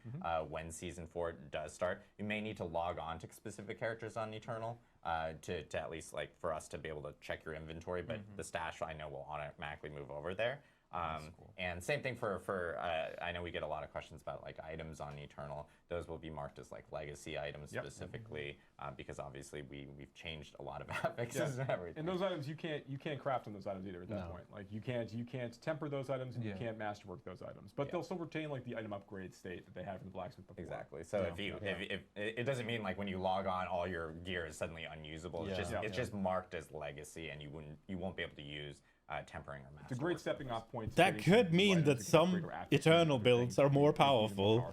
when season 4 does start. You may need to log on to specific characters on Eternal to at least like for us to be able to check your inventory, but the stash I know will automatically move over there. And same thing for I know we get a lot of questions about like items on Eternal. Those will be marked as like legacy items specifically because obviously we've changed a lot of affixes and everything. And those items you can't craft on those items either at that point. Like you can't temper those items and you can't masterwork those items. But they'll still retain like the item upgrade state that they have in the blacksmith before. Exactly. So if it doesn't mean like when you log on all your gear is suddenly unusable. It's just marked as legacy, and you won't be able to use tempering or masterwork. It's a great stepping off point. That could mean that some Eternal builds are more powerful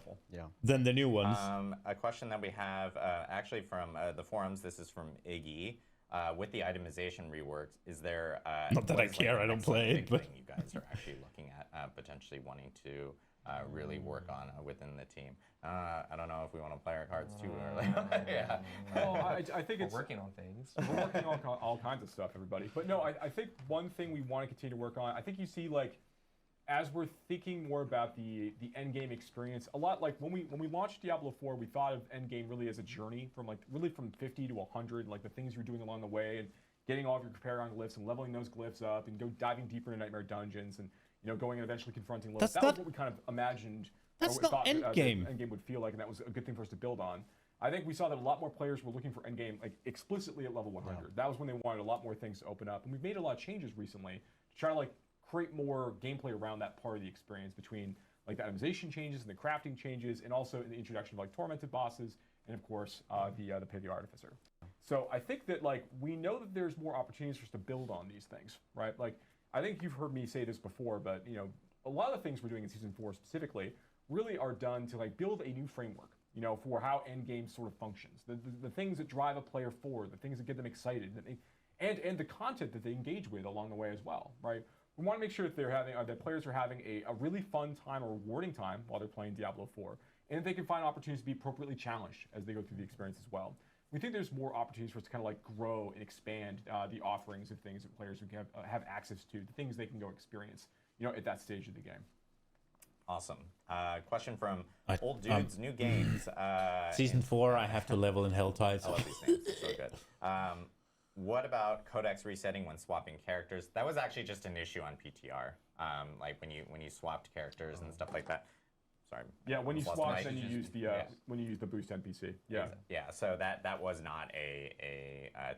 than the new ones. A question that we have actually from the forums. This is from Iggy. With the itemization reworks, is there Not that what I is, like, care, the I don't next play it, big but thing you guys are actually looking at potentially wanting to really work on within the team? I don't know if we want to play our cards too early. Yeah. Well, I think it's We're working on things. we're working on all kinds of stuff, everybody. But no, I think one thing we want to continue to work on, I think you see like, as we're thinking more about the end game experience, a lot like when we launched Diablo 4, we thought of end game really as a journey from 50 to 100, like the things you're doing along the way, and getting all of your Paragon glyphs and leveling those glyphs up, and go diving deeper into Nightmare Dungeons, and going and eventually confronting Lilith. That was what we kind of imagined. That's or not thought end that game. End game would feel like, and that was a good thing for us to build on. I think we saw that a lot more players were looking for end game like explicitly at level 100. Yeah. That was when they wanted a lot more things to open up, and we've made a lot of changes recently to try to like create more gameplay around that part of the experience between like the itemization changes and the crafting changes, and also in the introduction of like tormented bosses, and of course the Pay the Artificer. So I think that like we know that there's more opportunities for us to build on these things, right? Like I think you've heard me say this before, but a lot of the things we're doing in season 4 specifically really are done to like build a new framework, for how endgame sort of functions, the things that drive a player forward, the things that get them excited, and the content that they engage with along the way as well, right? We want to make sure that that players are having a really fun time, a rewarding time while they're playing Diablo 4, and that they can find opportunities to be appropriately challenged as they go through the experience as well. we think there's more opportunities for us to kind of like grow and expand the offerings of things that players can have access to, the things they can go experience, at that stage of the game. Awesome. Question from Old Dudes, New Games. Season 4, I have to level in Helltides. I love these names, they're so good. What about codex resetting when swapping characters? That was actually just an issue on PTR. Like when you swapped characters and stuff like that. Sorry. Yeah, when you lost swap, the then mic. you use the when you use the boost NPC. Yeah. Yeah. So that was not a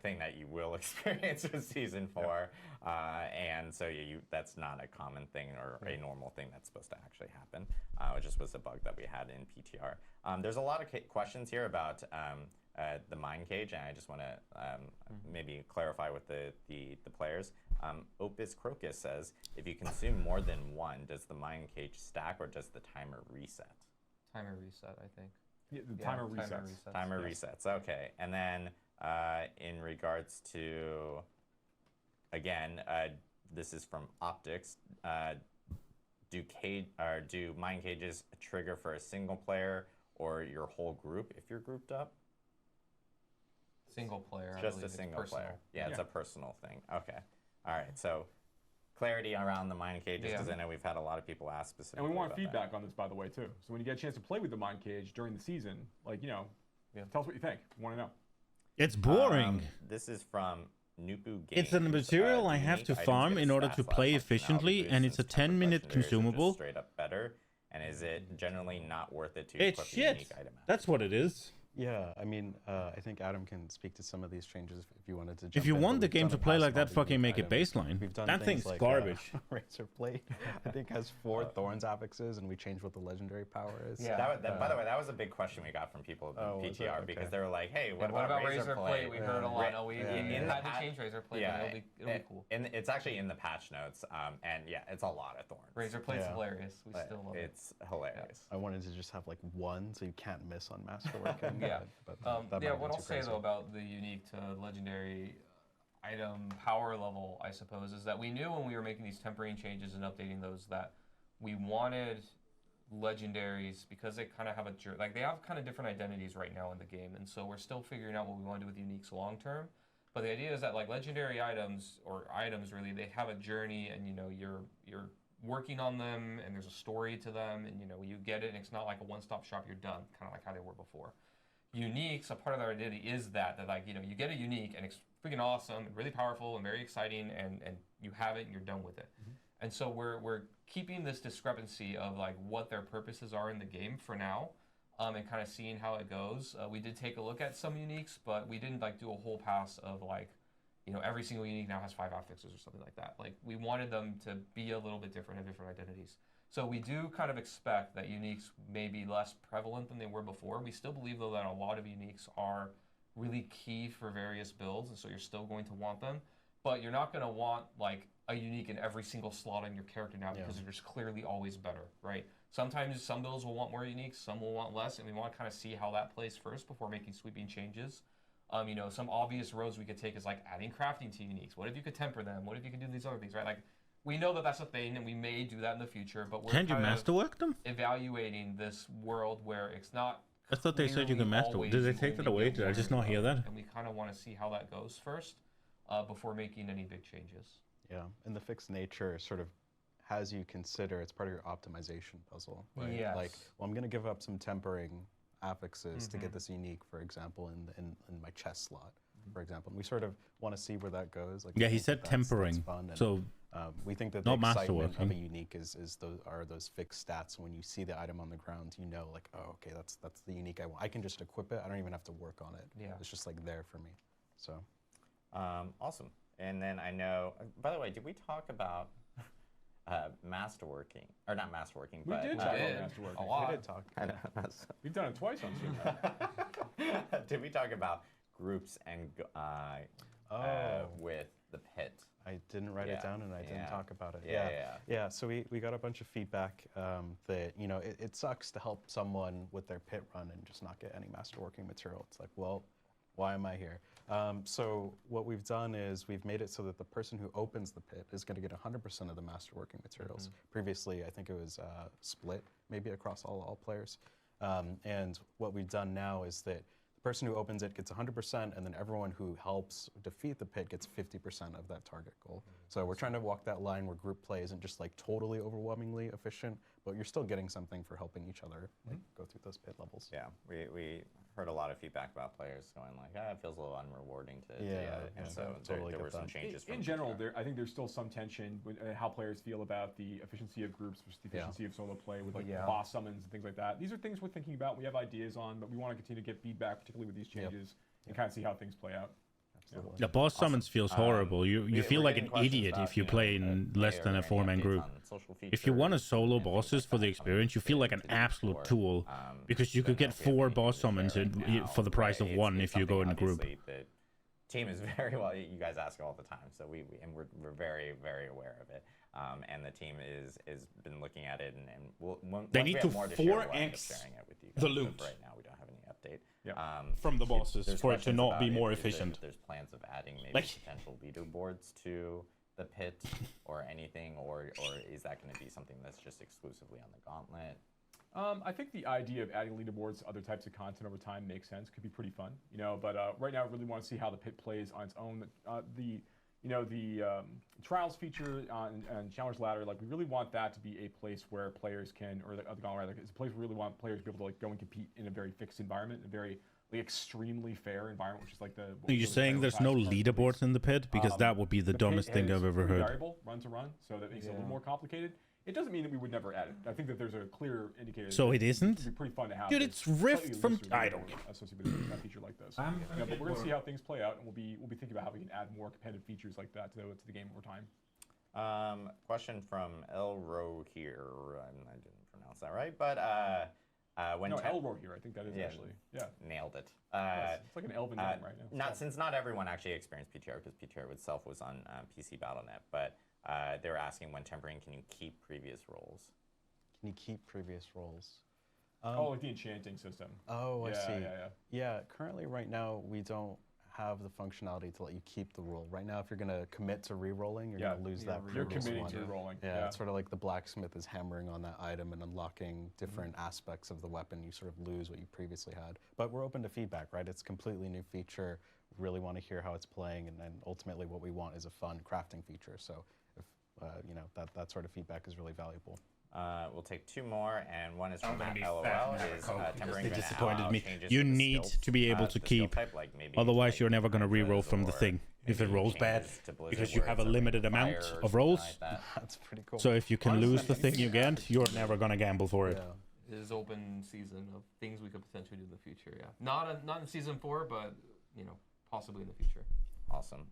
thing that you will experience with Season 4, and so that's not a common thing or a normal thing that's supposed to actually happen. It just was a bug that we had in PTR. There's a lot of questions here about the mind cage, and I just want to maybe clarify with the players. Opus Crocus says, if you consume more than one, does the mind cage stack or does the timer reset? Timer reset, I think. Yeah, the timer resets. Timer resets, okay. And then in regards to, again, this is from Optics, do mind cages trigger for a single player or your whole group if you're grouped up? Single player. Just a single player. Yeah, it's a personal thing. Okay. All right. So clarity around the mind cages, because I know we've had a lot of people ask specifically. And we want about feedback on this, by the way, too. So when you get a chance to play with the mind cage during the season, like, tell us what you think. We want to know. It's boring. This is from Nupu Games. It's a material I have to farm in order to play efficiently, and it's a 10-minute consumable. Straight up better, and is it generally not worth it to It's equip a unique shit. item? That's what it is. Yeah, I mean, I think Adam can speak to some of these changes if you wanted to. If jump you in, want but the we've game done to a play past like that, multi-unique fucking make it items. baseline. We've done That things thing's like, garbage. Razor Blade, I think, has 4 Thorns affixes, and we changed what the legendary power is. Yeah. By the way, that was a big question we got from people in PTR because they were like, "Hey, what about Razor Plate? We heard a lot. We had to patch- change Razor Plate. Yeah, It'll be cool. And it's actually in the patch notes, and yeah, it's a lot of thorns. Razor Plate's hilarious. We still love it. It's hilarious. I wanted to just have like 1 so you can't miss on Masterworking. Yeah. but that might have What been I'll too say crazy. though about the unique to legendary item power level, I suppose, is that we knew when we were making these tempering changes and updating those that we wanted legendaries because they kind of have they have kind of different identities right now in the game, and so we're still figuring out what we want to do with uniques long term. But the idea is that like legendary items or items really, they have a journey, and you're working on them, and there's a story to them, and you get it, and it's not like a one-stop shop. You're done, kind of like how they were before. Uniques, a part of their identity is that like you get a unique and it's freaking awesome and really powerful and very exciting, and you have it and you're done with it. And so we're keeping this discrepancy of like what their purposes are in the game for now, and kind of seeing how it goes. We did take a look at some uniques, but we didn't like do a whole pass of like, every single unique now has 5 affixes or something like that. Like we wanted them to be a little bit different, have different identities. So we do kind of expect that uniques may be less prevalent than they were before. We still believe though that a lot of uniques are really key for various builds, and so you're still going to want them. But you're not going to want like a unique in every single slot on your character now because they're just clearly always better, right? Sometimes some builds will want more uniques, some will want less, and we want to kind of see how that plays first before making sweeping changes. Some obvious roads we could take is like adding crafting to uniques. What if you could temper them? What if you could do these other things, right? Like we know that that's a thing, and we may do that in the future, but we're Can you kind of masterwork them? evaluating this world where it's not. I thought they said you could clearly master. always Did they take that only away? get Did I just one not hear road, that? And we kind of want to see how that goes first before making any big changes. Yeah, and the fixed nature sort of has you consider it's part of your optimization puzzle, right? Yes. Like, well, I'm going to give up some tempering affixes to get this unique, for example, in my chest slot, for example. And we sort of want to see where that goes. Like, Yeah, we he think said that's tempering. fun, and, So we think that not the excitement masterworking. of a unique are those fixed stats. When you see the item on the ground, like, oh, okay, that's the unique I want. I can just equip it. I don't even have to work on it. Yeah. It's just like there for me. So. Awesome. And then I know, by the way, did we talk about masterworking? Or not masterworking, We but did talk did. about masterworking. A lot. We did talk. I know. We've done it twice on stream. Did we talk about groups and with the pit? I didn't write it Yeah, down and I didn't yeah. talk about it. Yeah. So we got a bunch of feedback that, it sucks to help someone with their pit run and just not get any masterworking material. It's like, well, why am I here? So what we've done is we've made it so that the person who opens the pit is going to get 100% of the masterworking materials. Previously, I think it was split, maybe across all players. And what we've done now is that the person who opens it gets 100%, and then everyone who helps defeat the pit gets 50% of that target goal. So we're trying to walk that line where group play isn't just like totally overwhelmingly efficient, but you're still getting something for helping each other like, go through those pit levels. Yeah, we heard a lot of feedback about players going like, it feels a little unrewarding to and so totally there were get some that. changes. In general, I think there's still some tension with how players feel about the efficiency of groups versus the efficiency of solo play with like boss summons and things like that. These are things we're thinking about, we have ideas on, but we want to continue to get feedback, particularly with these changes, and kind of see how things play out. Absolutely. The boss summons feels horrible. You feel like an idiot if you play in less than a 4-man group. If you want to solo bosses for the experience, you feel like an absolute tool because you could get 4 boss summons for the price of 1 if you go in a group. The team is very well. You guys ask all the time, so we're very aware of it. And the team is been looking at it, and they need to 4x the loot. Right now, we don't have any update from the bosses for it to not be more efficient. There's plans of adding maybe potential leaderboards to the pit or anything, or is that going to be something that's just exclusively on the gauntlet? I think the idea of adding leaderboards to other types of content over time makes sense. Could be pretty fun, but right now I really want to see how the pit plays on its own. The trials feature on Challenge Ladder, like we really want that to be a place where players can, or the gauntlet rather, it's a place we really want players to be able to like go and compete in a very fixed environment, a very like extremely fair environment, which is like the. Are you saying there's no leaderboards in the pit? Because that would be the dumbest thing I've ever heard. Variable, run to run, so that makes it a little more complicated. It doesn't mean that we would never add it. I think that there's a clear indicator. So it isn't? It'd be pretty fun to have. Dude, it's Rift from. I don't know. Associated with a feature like this. But we're gonna see how things play out, and we'll be thinking about how we can add more competitive features like that to the game over time. Question from Elro here. I didn't pronounce that right, but when Elro here, I think that is actually nailed it. It's like an elven name right now. Since not everyone actually experienced PTR because PTR itself was on PC BattleNet, but they were asking when tempering, can you keep previous roles? Can you keep previous roles? Like the enchanting system. Oh, I see. Yeah, currently right now we don't have the functionality to let you keep the roll. Right now, if you're going to commit to re-rolling, you're going to lose that You're previous committing one. to re-rolling. Yeah, it's sort of like the blacksmith is hammering on that item and unlocking different aspects of the weapon. You sort of lose what you previously had. But we're open to feedback, right? It's a completely new feature. We really want to hear how it's playing, and then ultimately what we want is a fun crafting feature. So if that sort of feedback is really valuable. We'll take 2 more, and one is from Matt be LOL. Is tempering They disappointed me. changes You to the need skills, to be able to the skill keep. type, like maybe Otherwise, like you're never going to re-roll from the or thing if it maybe rolls bad, changes to Blizzard because you where have a it's limited ring of amount fire or of something rolls. like that. That's pretty cool. So if you can lose the thing you get, you're never going to gamble for it. It is open season of things we could potentially do in the future. Yeah, not in season 4, but possibly in the future. Awesome.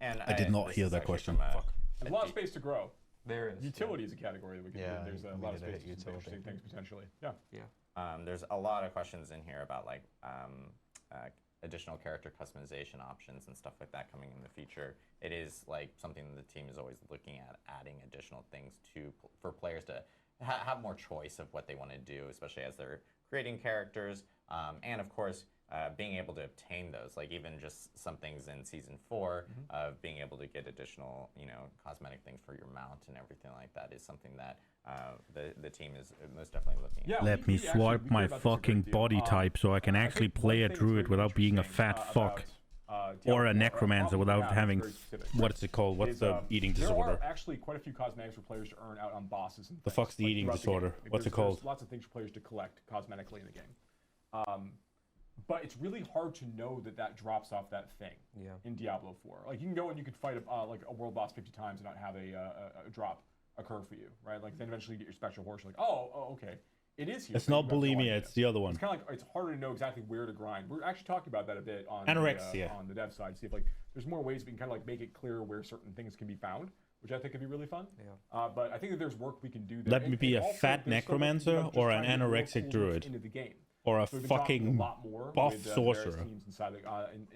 And I did not this hear is that actually question. from, Fuck. There's a lot of space to grow. There is. Utility is a category that we can do. There's a lot of space to do some utility. interesting things potentially. there's a lot of questions in here about like additional character customization options and stuff like that coming in the future. It is like something that the team is always looking at, adding additional things for players to have more choice of what they want to do, especially as they're creating characters, and of course being able to obtain those, like even just some things in season 4 of being able to get additional, cosmetic things for your mount and everything like that is something that the team is most definitely looking at. Yeah, Let me swipe my fucking body type so I can actually play a druid without being a fat fuck. Or a necromancer without having, what's it called? What's the eating disorder? There are actually quite a few cosmetics for players to earn out on bosses. And the fuck's the eating disorder? What's it called? There's lots of things for players to collect cosmetically in the game. But it's really hard to know that drops off that thing in Diablo 4. Like you can go and you could fight a world boss 50 times and not have a drop occur for you, right? Like then eventually you get your special horse. You're like, oh, okay. It is here. It's not bulimia, it's the other one. It's kind of like, it's harder to know exactly where to grind. We're actually talking about that a bit on anorexia on the dev side. See if there's more ways we can kind of make it clear where certain things can be found, which I think could be really fun. Yeah. But I think that there's work we can do there. Let me be a fat necromancer or an anorexic druid. Into the game. Or a So we've been fucking talking a lot more buff with, sorcerer. Teams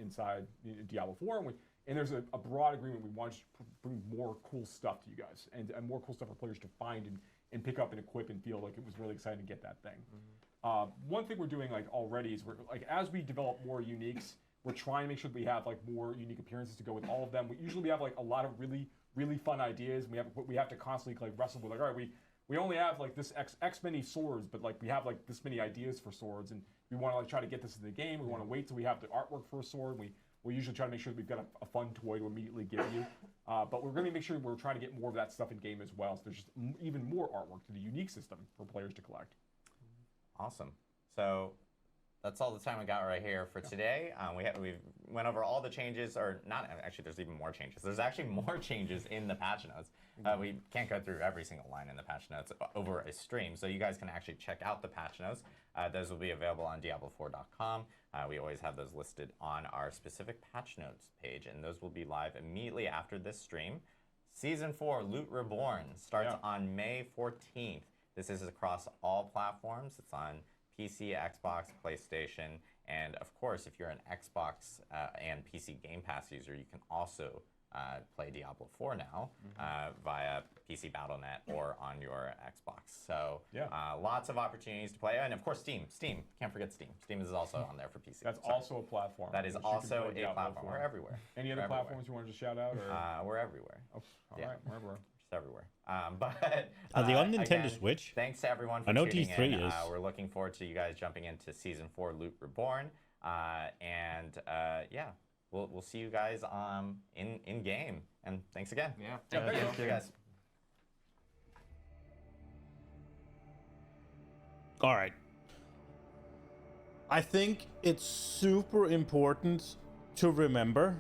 inside Diablo 4, and there's a broad agreement. We want to bring more cool stuff to you guys, and more cool stuff for players to find and pick up and equip and feel like it was really exciting to get that thing. One thing we're doing already is we're as we develop more uniques, we're trying to make sure that we have more unique appearances to go with all of them. We usually have a lot of really fun ideas. We have to constantly wrestle with all right, we only have like this X many swords, but like we have like this many ideas for swords, and we want to like try to get this in the game. We want to wait till we have the artwork for a sword. We usually try to make sure that we've got a fun toy to immediately give you. But we're going to make sure we're trying to get more of that stuff in game as well. So there's just even more artwork to the unique system for players to collect. Awesome. So that's all the time we got right here for today. We went over all the changes, or not actually. There's even more changes. There's actually more changes in the patch notes. We can't go through every single line in the patch notes over a stream, so you guys can actually check out the patch notes. Those will be available on Diablo4.com. We always have those listed on our specific patch notes page, and those will be live immediately after this stream. Season 4, Loot Reborn, starts on May 14th. This is across all platforms. It's on PC, Xbox, PlayStation, and of course, if you're an Xbox and PC Game Pass user, you can also play Diablo 4 now via PC Battle.net or on your Xbox. So lots of opportunities to play. And of course, Steam. Can't forget Steam. Steam is also on there for PC. That's also a platform. That is also a platform. We're everywhere. Any other platforms you wanted to shout out? Or? We're everywhere. Oh, all right, we're everywhere. Just everywhere. But Are they on Nintendo again, Switch? Thanks to everyone for I know tuning D3 in. is. We're looking forward to you guys jumping into Season 4 Loot Reborn. We'll see you guys in game. And thanks again. Yeah. Thank you guys. All right. I think it's super important to remember.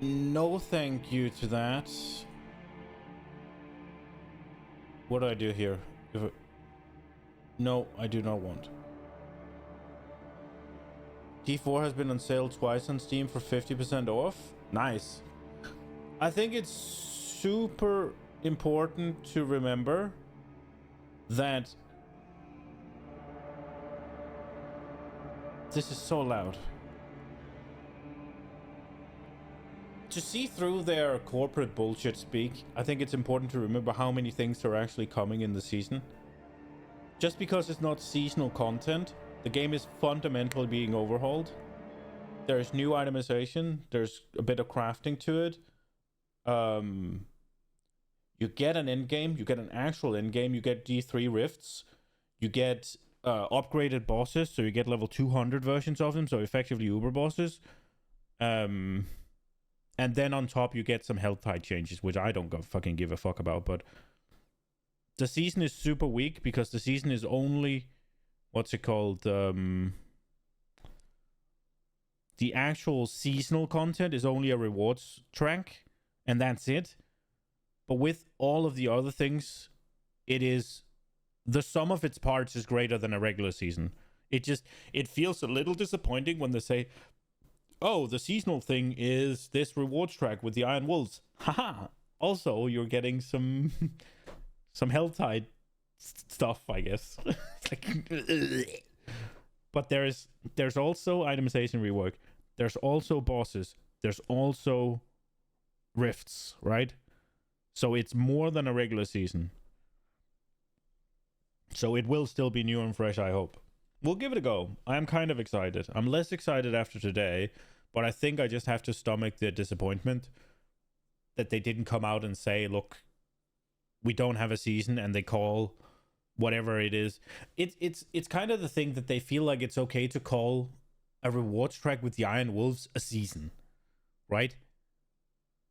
No thank you to that. What do I do here? No, I do not want. D4 has been on sale twice on Steam for 50% off. Nice. I think it's super important to remember that this is so loud. To see through their corporate bullshit speak, I think it's important to remember how many things are actually coming in the season. Just because it's not seasonal content, the game is fundamentally being overhauled. There's new itemization, there's a bit of crafting to it. You get an end game, you get an actual end game, you get D3 rifts, you get upgraded bosses, so you get level 200 versions of them, so effectively Uber bosses. And then on top you get some health tide changes, which I don't fucking give a fuck about, but the season is super weak because the season is only, what's it called? The actual seasonal content is only a rewards track, and that's it. But with all of the other things, it is, the sum of its parts is greater than a regular season. It feels a little disappointing when they say, oh, the seasonal thing is this rewards track with the Iron Wolves. Haha. Also, you're getting some health tide stuff, I guess. But there's also itemization rework. There's also bosses. There's also rifts, right? So it's more than a regular season. So it will still be new and fresh, I hope. We'll give it a go. I am kind of excited. I'm less excited after today, but I think I just have to stomach the disappointment that they didn't come out and say, look, we don't have a season, and they call whatever it is. It's kind of the thing that they feel like it's okay to call a rewards track with the Iron Wolves a season, right?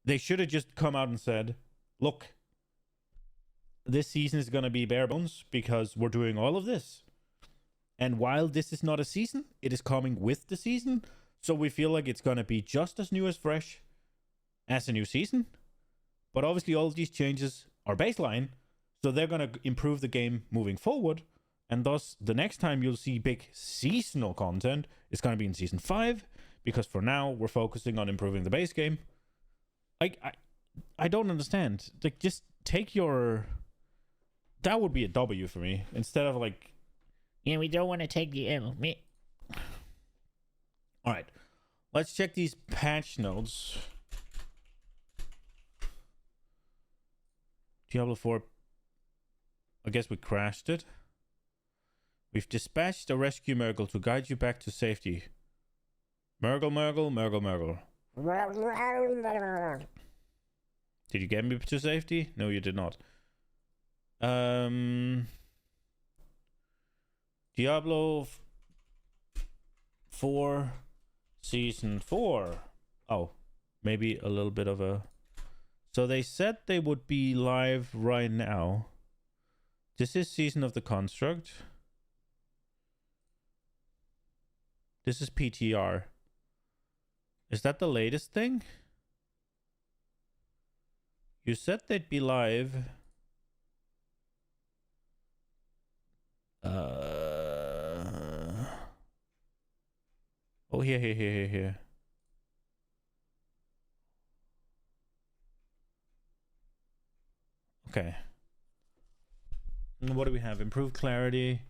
They should have just come out and said, look, this season is going to be bare bones because we're doing all of this. And while this is not a season, it is coming with the season. So we feel like it's going to be just as new as fresh as a new season. But obviously all of these changes are baseline. So they're going to improve the game moving forward. And thus, the next time you'll see big seasonal content is going to be in Season 5. Because for now, we're focusing on improving the base game. Like, I don't understand. Like, just take your... That would be a W for me. Instead of like... Yeah, we don't want to take the L. Alright. Let's check these patch notes. Diablo 4. I guess we crashed it. We've dispatched a rescue Murgle to guide you back to safety. Murgle, Murgle, Murgle, Murgle. Did you get me to safety? No, you did not. Diablo 4 Season 4. Oh, maybe a little bit of a... So they said they would be live right now. This is Season of the Construct. This is PTR. Is that the latest thing? You said they'd be live. Oh, here. Okay. And what do we have? Improved clarity.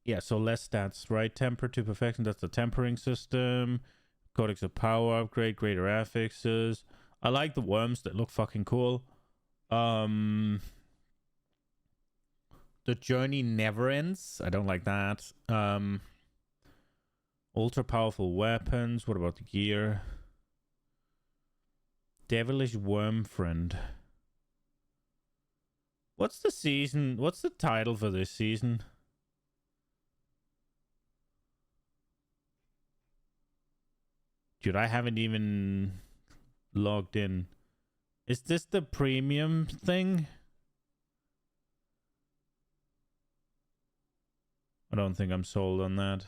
Yeah, so less stats, right? Temper to perfection. That's the tempering system. Codex of power upgrade. Greater affixes. I like the worms that look fucking cool. The journey never ends. I don't like that. Ultra powerful weapons. What about the gear? Devilish worm friend. What's the season? What's the title for this season? Dude, I haven't even logged in. Is this the premium thing? I don't think I'm sold on that.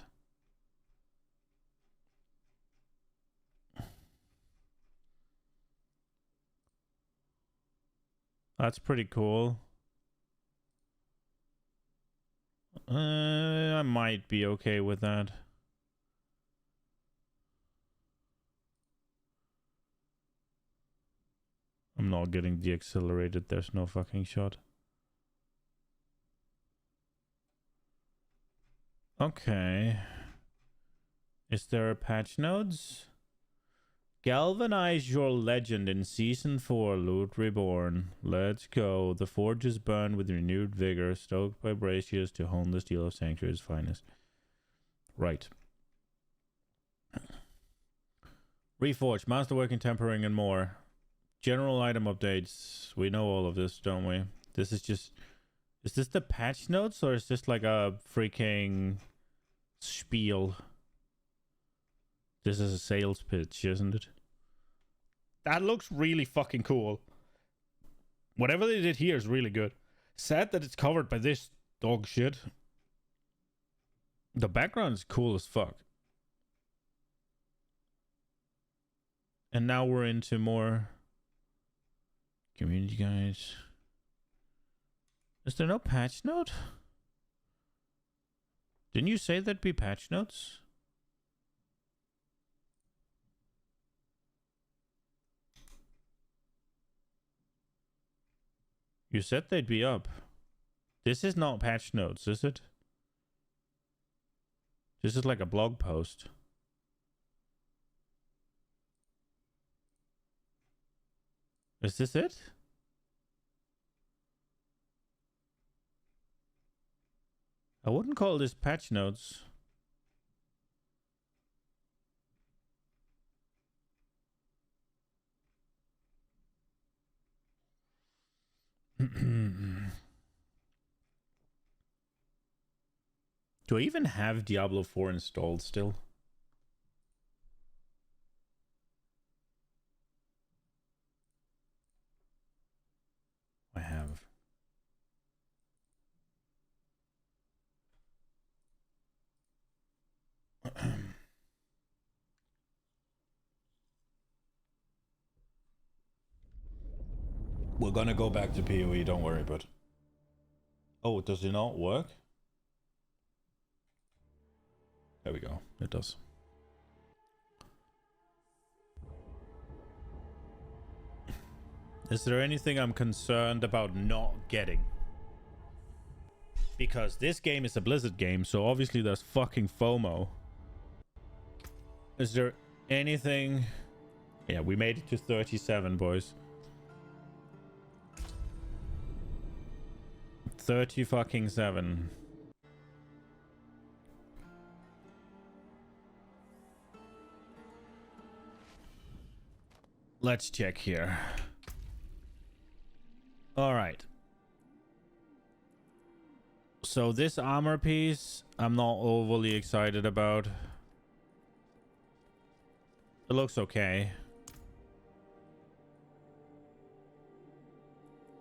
That's pretty cool. I might be okay with that. I'm not getting de-accelerated. There's no fucking shot. Okay. Is there a patch notes? Galvanize your legend in Season 4, Loot Reborn. Let's go. The forges burn with renewed vigor, stoked by Bracious to hone the steel of Sanctuary's finest. Right. Reforge, masterwork and tempering and more. General item updates. We know all of this, don't we? This is just... Is this the patch notes or is this like a freaking spiel? This is a sales pitch, isn't it? That looks really fucking cool. Whatever they did here is really good. Sad that it's covered by this dog shit. The background is cool as fuck. And now we're into more community guides. Is there no patch note? Didn't you say there'd be patch notes? You said they'd be up. This is not patch notes, is it? This is like a blog post. Is this it? I wouldn't call this patch notes. Do I even have Diablo 4 installed still? I have. We're gonna go back to PoE, don't worry, but... Oh, does it not work? There we go, it does. Is there anything I'm concerned about not getting? Because this game is a Blizzard game, so obviously there's fucking FOMO. Is there anything... Yeah, we made it to 37, boys. 30 fucking 7. Let's check here. All right. So this armor piece, I'm not overly excited about. It looks okay.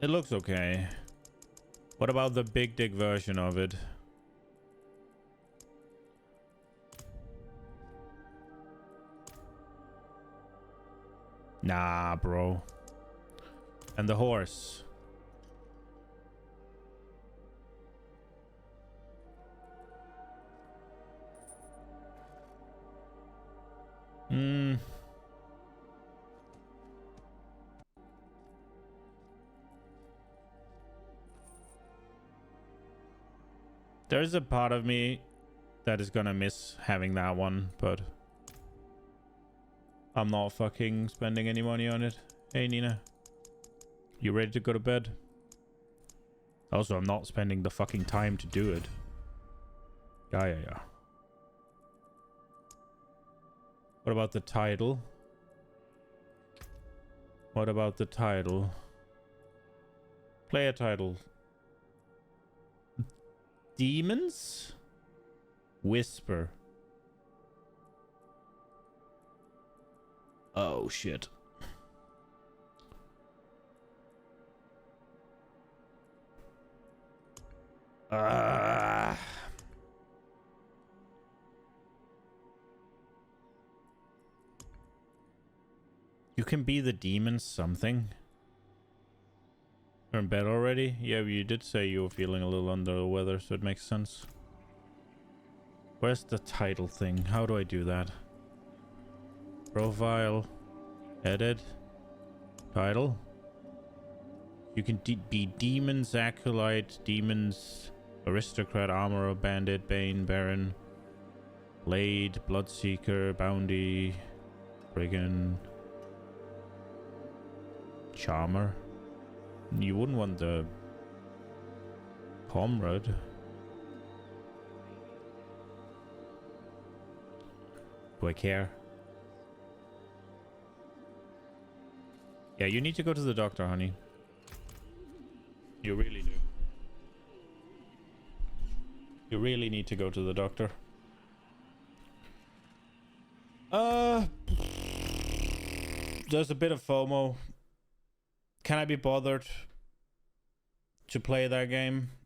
It looks okay. What about the big dick version of it? Nah, bro. And the horse. Hmm. There's a part of me that is gonna miss having that one, but I'm not fucking spending any money on it. Hey, Nina. You ready to go to bed? Also, I'm not spending the fucking time to do it. Yeah. What about the title? What about the title? Player title. Demons? Whisper. Oh, shit. You can be the demon something. You're in bed already? Yeah, you did say you were feeling a little under the weather, so it makes sense. Where's the title thing? How do I do that? Profile. Edit. Title. You can be Demons, Acolyte, Demons, Aristocrat, Armorer, Bandit, Bane, Baron, Blade, Bloodseeker, Bounty, Brigand, Charmer. You wouldn't want the Comrade. Do I care? Yeah, you need to go to the doctor, honey. You really do. You really need to go to the doctor. There's a bit of FOMO. Can I be bothered to play that game?